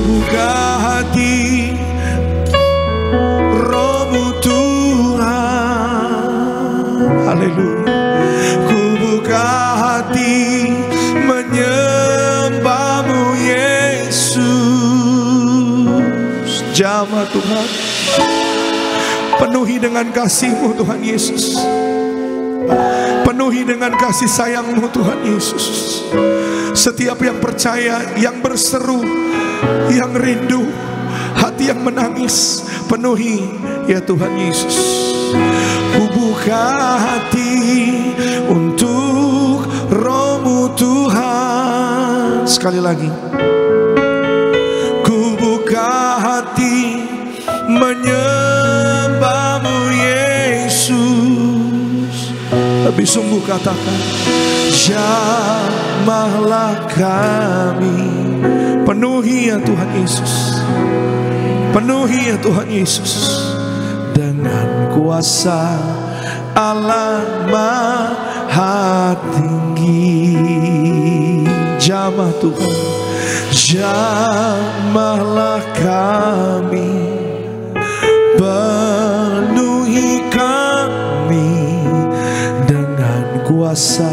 Speaker 5: buka hati, Roh-Mu Tuhan. Haleluya. Ku buka hati menyembah-Mu Yesus. Jamah Tuhan, penuhi dengan kasih-Mu Tuhan Yesus. Penuhi dengan kasih sayang-Mu Tuhan Yesus. Setiap yang percaya, yang berseru, yang rindu, hati yang menangis, penuhi ya Tuhan Yesus. Ku buka hati untuk Roh-Mu Tuhan. Sekali lagi, ku buka hati menyembah-Mu Yesus. Lebih sungguh katakan, jamahlah kami. Penuhi ya Tuhan Yesus, penuhi ya Tuhan Yesus dengan kuasa Allah Maha Tinggi. Jamah Tuhan, jamahlah kami, penuhi kami dengan kuasa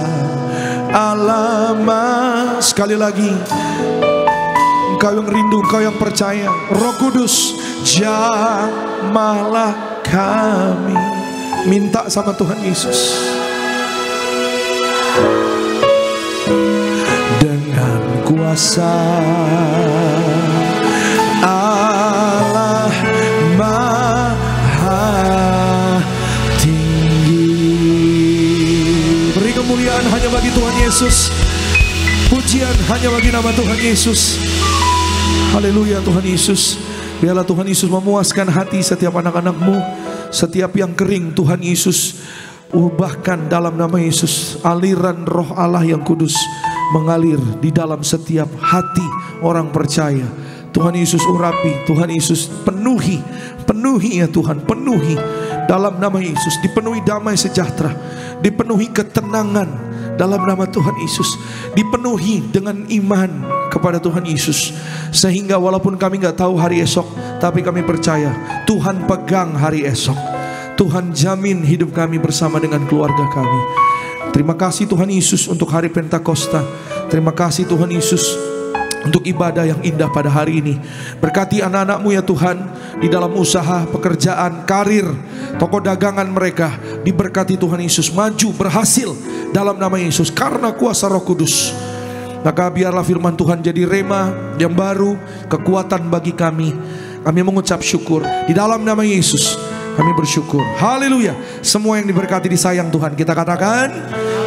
Speaker 5: Allah Maha. Sekali lagi, engkau yang rindu, engkau yang percaya, Roh Kudus, jamahlah kami. Minta sama Tuhan Yesus. Dengan kuasa Allah Maha Tinggi. Beri kemuliaan hanya bagi Tuhan Yesus. Pujian hanya bagi nama Tuhan Yesus. Haleluya Tuhan Yesus. Biarlah Tuhan Yesus memuaskan hati setiap anak-anak-Mu. Setiap yang kering Tuhan Yesus ubahkan dalam nama Yesus. Aliran Roh Allah yang kudus mengalir di dalam setiap hati orang percaya. Tuhan Yesus urapi, Tuhan Yesus penuhi, penuhi ya Tuhan, penuhi dalam nama Yesus. Dipenuhi damai sejahtera, dipenuhi ketenangan dalam nama Tuhan Yesus, dipenuhi dengan iman kepada Tuhan Yesus. Sehingga walaupun kami gak tahu hari esok, tapi kami percaya Tuhan pegang hari esok. Tuhan jamin hidup kami bersama dengan keluarga kami. Terima kasih Tuhan Yesus untuk hari Pentakosta. Terima kasih Tuhan Yesus untuk ibadah yang indah pada hari ini. Berkati anak-anak-Mu ya Tuhan, di dalam usaha, pekerjaan, karir, toko dagangan mereka. Diberkati Tuhan Yesus, maju, berhasil dalam nama Yesus karena kuasa Roh Kudus. Maka biarlah firman Tuhan jadi rema yang baru, kekuatan bagi kami. Kami mengucap syukur di dalam nama Yesus. Kami bersyukur. Haleluya. Semua yang diberkati disayang Tuhan, kita katakan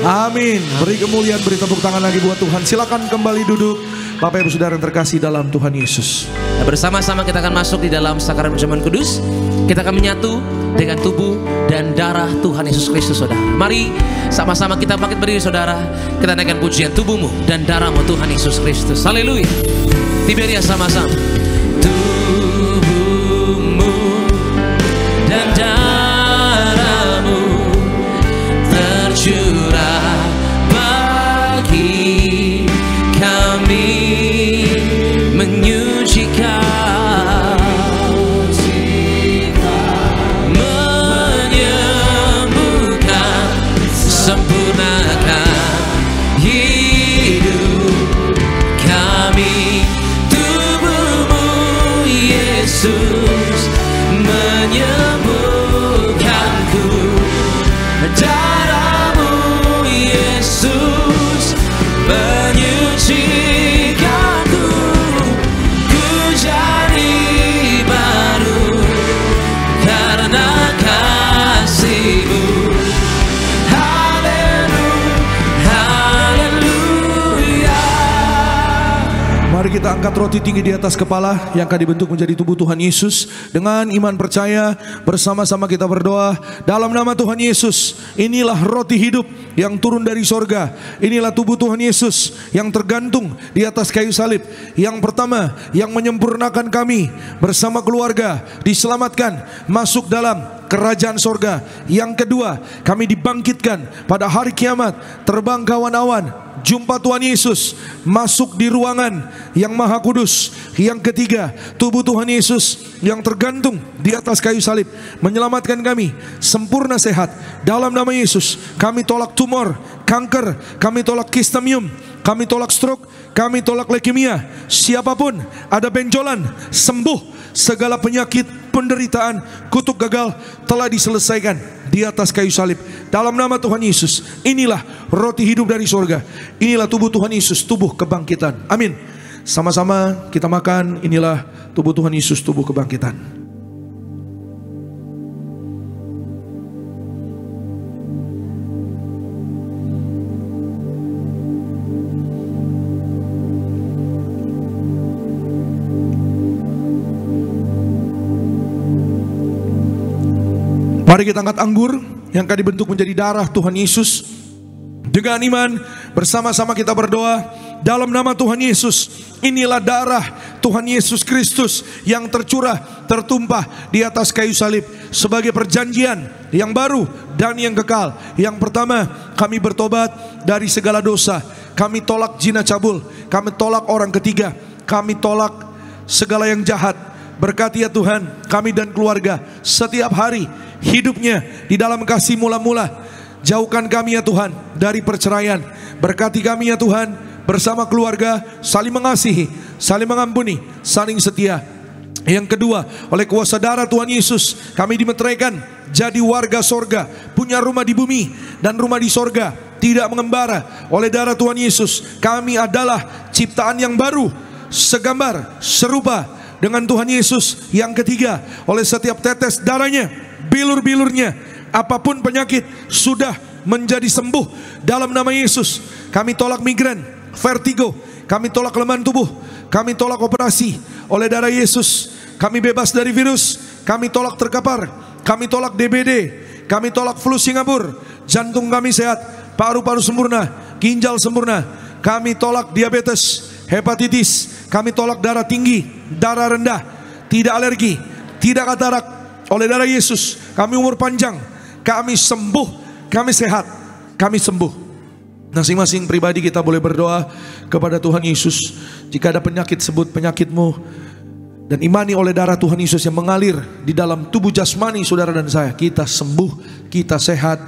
Speaker 5: amin. Beri kemuliaan, beri tepuk tangan lagi buat Tuhan. Silakan kembali duduk Bapak Ibu Saudara yang terkasih dalam Tuhan Yesus.
Speaker 1: Nah, bersama-sama kita akan masuk di dalam sakaran perjamuan kudus. Kita akan menyatu dengan tubuh dan darah Tuhan Yesus Kristus, saudara. Mari sama-sama kita bangkit berdiri, saudara. Kita naikkan pujian tubuhmu dan darahmu Tuhan Yesus Kristus. Haleluya. Tiberias sama-sama. Tubuhmu dan darahmu tercurah bagi kami, menyucikan, menyembuhkan, sempurnakan hidup kami. Tubuhmu Yesus menyembuhkanku, darahmu Yesus menyucikanku. Ku jadi baru karena kasih-Mu. Haleluya.
Speaker 5: Mari kita angkat roti tinggi di atas kepala yang akan dibentuk menjadi tubuh Tuhan Yesus. Dengan iman percaya bersama-sama kita berdoa dalam nama Tuhan Yesus. Inilah roti hidup yang turun dari sorga. Inilah tubuh Tuhan Yesus yang tergantung di atas kayu salib. Yang pertama, yang menyempurnakan kami bersama keluarga diselamatkan masuk dalam kerajaan sorga. Yang kedua, kami dibangkitkan pada hari kiamat, terbang ke awan-awan, jumpa Tuhan Yesus, masuk di ruangan yang maha kudus. Yang ketiga, tubuh Tuhan Yesus yang tergantung di atas kayu salib menyelamatkan kami sempurna sehat. Dalam nama Yesus, kami tolak tumor, kanker, kami tolak kistamium, kami tolak stroke, kami tolak leukemia. Siapapun ada benjolan, sembuh. Segala penyakit, penderitaan, kutuk gagal telah diselesaikan di atas kayu salib. Dalam nama Tuhan Yesus, inilah roti hidup dari sorga. Inilah tubuh Tuhan Yesus, tubuh kebangkitan. Amin. Sama-sama kita makan. Inilah tubuh Tuhan Yesus, tubuh kebangkitan. Mari kita angkat anggur yang akan dibentuk menjadi darah Tuhan Yesus. Dengan iman bersama-sama kita berdoa dalam nama Tuhan Yesus. Inilah darah Tuhan Yesus Kristus yang tercurah, tertumpah di atas kayu salib sebagai perjanjian yang baru dan yang kekal. Yang pertama, kami bertobat dari segala dosa. Kami tolak zina cabul, kami tolak orang ketiga, kami tolak segala yang jahat. Berkati ya Tuhan kami dan keluarga setiap hari hidupnya di dalam kasih mula-mula. Jauhkan kami ya Tuhan dari perceraian. Berkati kami ya Tuhan bersama keluarga saling mengasihi, saling mengampuni, saling setia. Yang kedua, oleh kuasa darah Tuhan Yesus kami dimeteraikan jadi warga sorga, punya rumah di bumi dan rumah di sorga, tidak mengembara. Oleh darah Tuhan Yesus kami adalah ciptaan yang baru, segambar, serupa dengan Tuhan Yesus. Yang ketiga, oleh setiap tetes darahnya, bilur-bilurnya, apapun penyakit sudah menjadi sembuh dalam nama Yesus. Kami tolak migran, vertigo, kami tolak kelemahan tubuh, kami tolak operasi. Oleh darah Yesus kami bebas dari virus, kami tolak terkapar, kami tolak DBD, kami tolak flu Singapura. Jantung kami sehat, paru-paru sempurna, ginjal sempurna. Kami tolak diabetes, hepatitis, kami tolak darah tinggi, darah rendah, tidak alergi, tidak katarak. Oleh darah Yesus kami umur panjang, kami sembuh, kami sehat, kami sembuh. Masing-masing pribadi kita boleh berdoa kepada Tuhan Yesus. Jika ada penyakit, sebut penyakitmu dan imani oleh darah Tuhan Yesus yang mengalir di dalam tubuh jasmani saudara dan saya. Kita sembuh, kita sehat,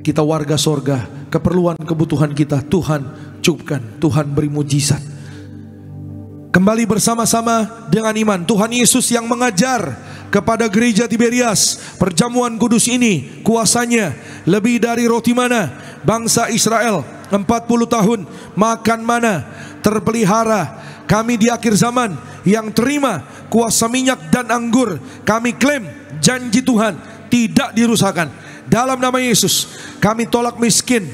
Speaker 5: kita warga sorga. Keperluan kebutuhan kita Tuhan cukupkan, Tuhan beri mujizat. Kembali bersama-sama dengan iman. Tuhan Yesus yang mengajar kepada gereja Tiberias, perjamuan kudus ini kuasanya lebih dari roti mana. Bangsa Israel 40 tahun makan mana, terpelihara. Kami di akhir zaman yang terima kuasa minyak dan anggur, kami klaim janji Tuhan tidak dirusakkan. Dalam nama Yesus kami tolak miskin,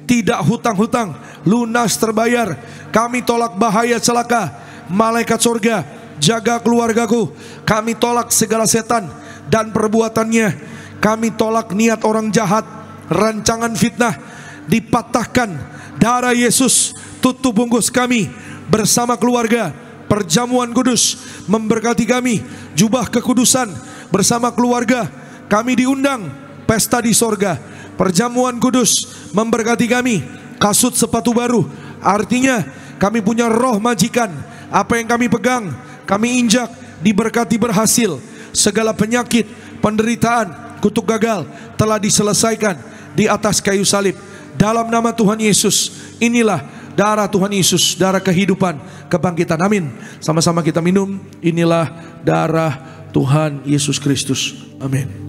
Speaker 5: tidak hutang-hutang, lunas terbayar. Kami tolak bahaya celaka. Malaikat surga jaga keluargaku. Kami tolak segala setan dan perbuatannya. Kami tolak niat orang jahat, rancangan fitnah dipatahkan. Darah Yesus tutup bungkus kami bersama keluarga. Perjamuan kudus memberkati kami, jubah kekudusan bersama keluarga. Kami diundang pesta di sorga. Perjamuan kudus memberkati kami, kasut sepatu baru. Artinya kami punya roh majikan. Apa yang kami pegang, kami injak, diberkati berhasil. Segala penyakit, penderitaan, kutuk gagal telah diselesaikan di atas kayu salib. Dalam nama Tuhan Yesus, inilah darah Tuhan Yesus, darah kehidupan, kebangkitan. Amin. Sama-sama kita minum. Inilah darah Tuhan Yesus Kristus. Amin.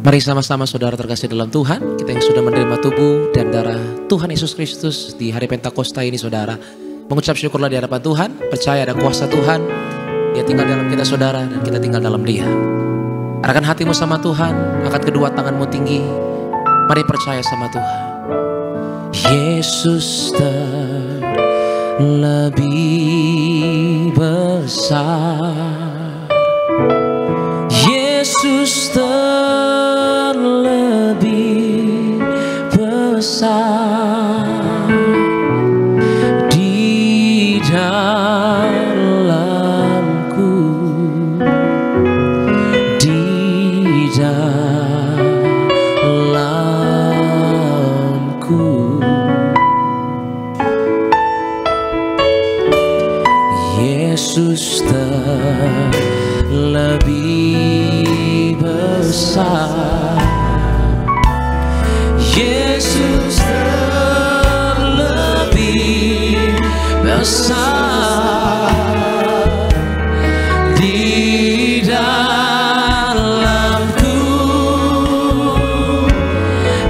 Speaker 1: Mari sama-sama saudara terkasih dalam Tuhan, kita yang sudah menerima tubuh dan darah Tuhan Yesus Kristus di hari Pentakosta ini saudara, mengucap syukurlah di hadapan Tuhan, percaya ada kuasa Tuhan, Dia tinggal dalam kita saudara dan kita tinggal dalam Dia. Arahkan hatimu sama Tuhan, angkat kedua tanganmu tinggi, mari percaya sama Tuhan. Yesus terlebih besar Yesus terlebih besar di dalamku, di dalamku. Yesus terlebih besar, Yesus terlebih besar di dalamku,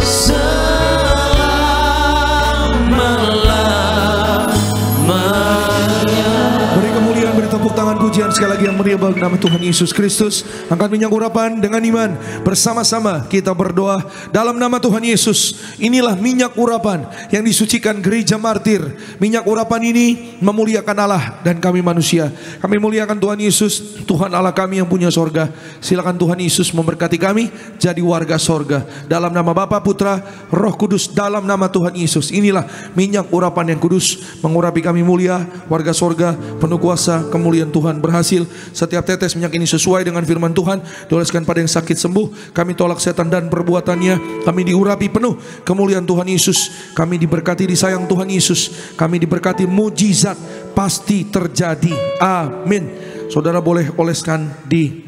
Speaker 1: selama-lamanya.
Speaker 5: Beri kemuliaan, beri tepuk tangan pujian sekali lagi yang meriah bagi nama Tuhan Yesus Kristus. Angkat minyak urapan dengan iman. Bersama-sama kita berdoa dalam nama Tuhan Yesus. Inilah minyak urapan yang disucikan gereja martir. Minyak urapan ini memuliakan Allah dan kami manusia. Kami muliakan Tuhan Yesus, Tuhan Allah kami yang punya sorga. Silakan Tuhan Yesus memberkati kami jadi warga sorga. Dalam nama Bapa, Putra, Roh Kudus, dalam nama Tuhan Yesus. Inilah minyak urapan yang kudus mengurapi kami mulia, warga sorga, penuh kuasa, kemuliaan Tuhan berhasil. Setiap tetes minyak ini sesuai dengan firman Tuhan, dioleskan pada yang sakit sembuh. Kami tolak setan dan perbuatannya. Kami diurapi penuh kemuliaan Tuhan Yesus. Kami diberkati, disayang Tuhan Yesus. Kami diberkati, mujizat pasti terjadi. Amin. Saudara boleh oleskan di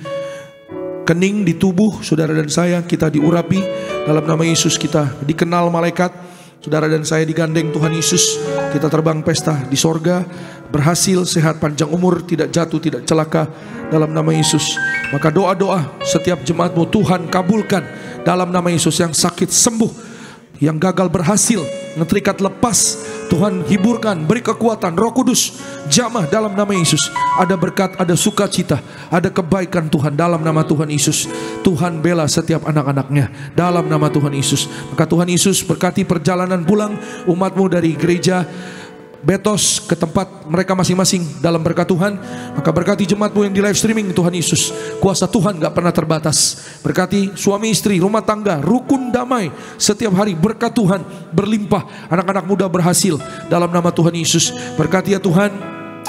Speaker 5: kening, di tubuh saudara dan saya. Kita diurapi dalam nama Yesus. Kita dikenal malaikat. Saudara dan saya digandeng Tuhan Yesus. Kita terbang pesta di sorga, berhasil, sehat, panjang umur, tidak jatuh, tidak celaka dalam nama Yesus. Maka doa-doa setiap jemaatmu Tuhan kabulkan dalam nama Yesus. Yang sakit sembuh, yang gagal berhasil, yang terikat lepas, Tuhan hiburkan, beri kekuatan, Roh Kudus jamah dalam nama Yesus. Ada berkat, ada sukacita, ada kebaikan Tuhan dalam nama Tuhan Yesus. Tuhan bela setiap anak-anaknya dalam nama Tuhan Yesus. Maka Tuhan Yesus berkati perjalanan pulang umatmu dari gereja Betos ke tempat mereka masing-masing dalam berkat Tuhan. Maka berkati jemaatmu yang di live streaming Tuhan Yesus. Kuasa Tuhan gak pernah terbatas. Berkati suami istri, rumah tangga, rukun damai. Setiap hari berkat Tuhan berlimpah. Anak-anak muda berhasil dalam nama Tuhan Yesus. Berkati ya Tuhan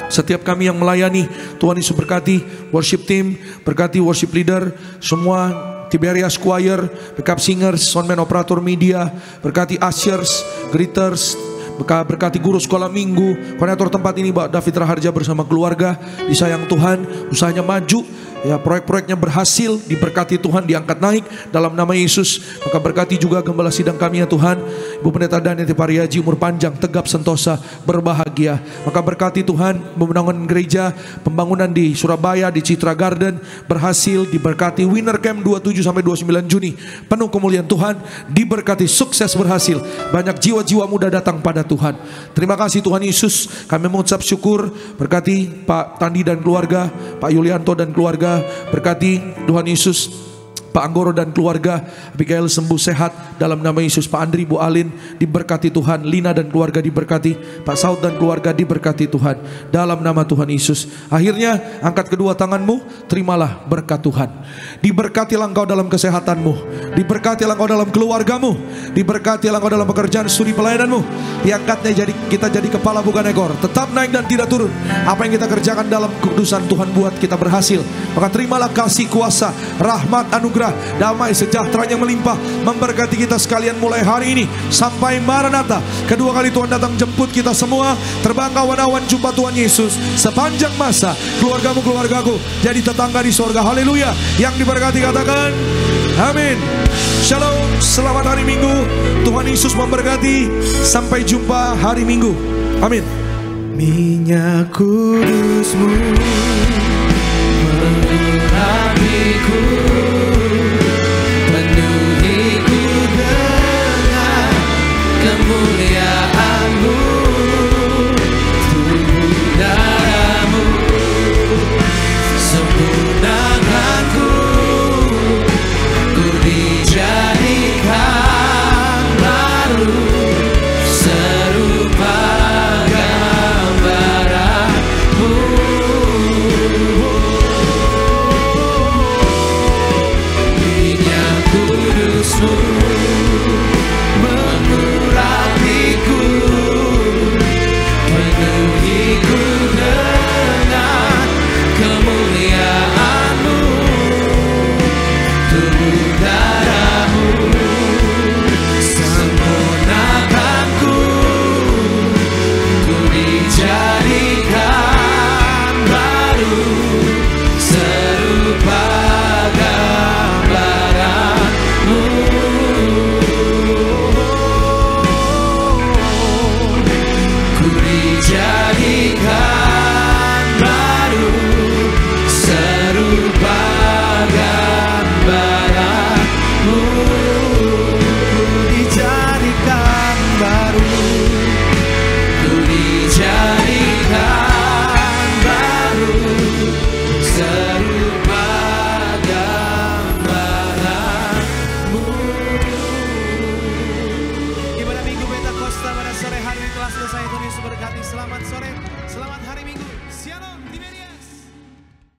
Speaker 5: setiap kami yang melayani. Tuhan Yesus berkati worship team, berkati worship leader, semua Tiberias Choir, backup singers, soundman, operator media. Berkati ushers, greeters, berkati guru sekolah minggu, koordinator tempat ini Pak David Raharja bersama keluarga. Disayang Tuhan, usahanya maju, ya proyek-proyeknya berhasil, diberkati Tuhan, diangkat naik dalam nama Yesus. Maka berkati juga gembala sidang kami ya Tuhan, Ibu Pendeta Daniel Pariaji, umur panjang, tegap, sentosa, berbahagia. Maka berkati Tuhan, pembangunan gereja, pembangunan di Surabaya, di Citra Garden berhasil, diberkati. Winter Camp 27 sampai 29 Juni penuh kemuliaan Tuhan, diberkati, sukses, berhasil. Banyak jiwa-jiwa muda datang pada Tuhan. Terima kasih Tuhan Yesus. Kami mengucap syukur. Berkati Pak Tandi dan keluarga, Pak Yulianto dan keluarga. Berkati Tuhan Yesus Pak Anggoro dan keluarga, Abigail sembuh sehat dalam nama Yesus. Pak Andri, Bu Alin diberkati Tuhan, Lina dan keluarga diberkati, Pak Saud dan keluarga diberkati Tuhan dalam nama Tuhan Yesus. Akhirnya angkat kedua tanganmu, terimalah berkat Tuhan. Diberkatilah engkau dalam kesehatanmu, diberkatilah engkau dalam keluargamu, diberkatilah engkau dalam pekerjaan studi pelayananmu. Diangkatnya kita jadi kepala bukan ekor, tetap naik dan tidak turun. Apa yang kita kerjakan dalam kekudusan Tuhan buat kita berhasil. Maka terimalah kasih, kuasa, rahmat, anugerah, damai, sejahtera yang melimpah memberkati kita sekalian mulai hari ini sampai Maranatha. Kedua kali Tuhan datang jemput kita semua. Terbang awan-awan jumpa Tuhan Yesus sepanjang masa. Keluargamu, keluargaku jadi tetangga di sorga. Haleluya. Yang diberkati katakan amin. Shalom, selamat hari Minggu. Tuhan Yesus memberkati. Sampai jumpa hari Minggu. Amin.
Speaker 3: Minyak kudus-Mu mengurapiku, penuhiku dengan kemuliaan-Mu. Tubuh darah-Mu sempurnakanku, ku dijadikan baru serupa gambaran-Mu.
Speaker 2: Selamat hari Minggu.